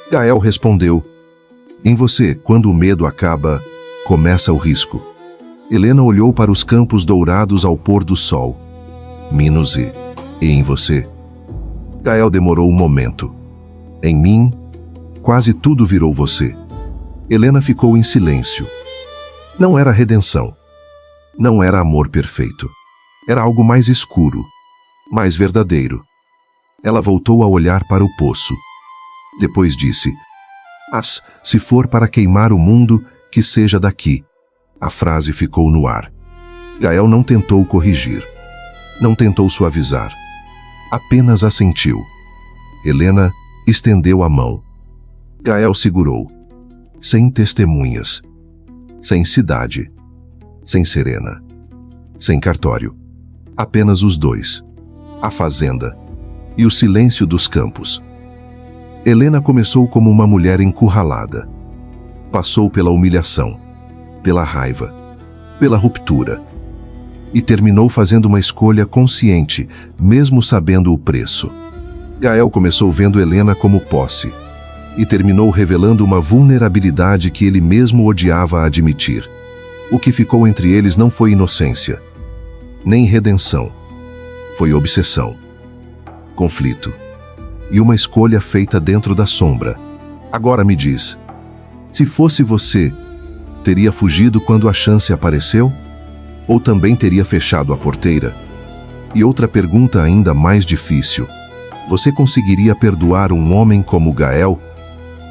Gael respondeu. Em você, quando o medo acaba, começa o risco. Helena olhou para os campos dourados ao pôr do sol. Minos e em você? Gael demorou um momento. Em mim, quase tudo virou você. Helena ficou em silêncio. Não era redenção. Não era amor perfeito. Era algo mais escuro, mais verdadeiro. Ela voltou a olhar para o poço. Depois disse: "Mas, se for para queimar o mundo, que seja daqui." A frase ficou no ar. Gael não tentou corrigir. Não tentou suavizar. Apenas assentiu. Helena estendeu a mão. Gael segurou. Sem testemunhas. Sem cidade. Sem Serena. Sem cartório. Apenas os dois. A fazenda. E o silêncio dos campos. Helena começou como uma mulher encurralada. Passou pela humilhação, pela raiva, pela ruptura. E terminou fazendo uma escolha consciente, mesmo sabendo o preço. Gael começou vendo Helena como posse. E terminou revelando uma vulnerabilidade que ele mesmo odiava admitir. O que ficou entre eles não foi inocência, nem redenção. Foi obsessão, conflito e uma escolha feita dentro da sombra. Agora me diz, se fosse você, teria fugido quando a chance apareceu? Ou também teria fechado a porteira? E outra pergunta ainda mais difícil: você conseguiria perdoar um homem como Gael?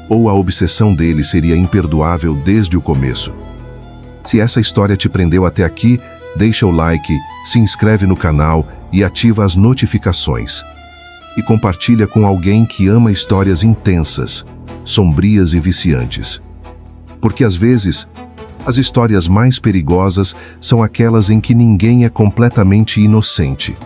Ou a obsessão dele seria imperdoável desde o começo? Se essa história te prendeu até aqui, deixa o like, se inscreve no canal e ativa as notificações. E compartilha com alguém que ama histórias intensas, sombrias e viciantes. Porque às vezes, as histórias mais perigosas são aquelas em que ninguém é completamente inocente.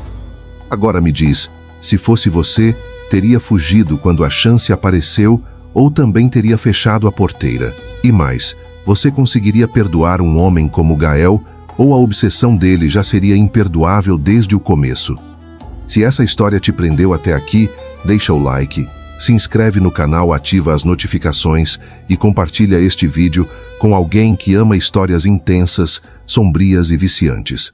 Agora me diz, se fosse você, teria fugido quando a chance apareceu ou também teria fechado a porteira? E mais, você conseguiria perdoar um homem como Gael ou a obsessão dele já seria imperdoável desde o começo? Se essa história te prendeu até aqui, deixa o like, se inscreve no canal, ativa as notificações e compartilha este vídeo com alguém que ama histórias intensas, sombrias e viciantes.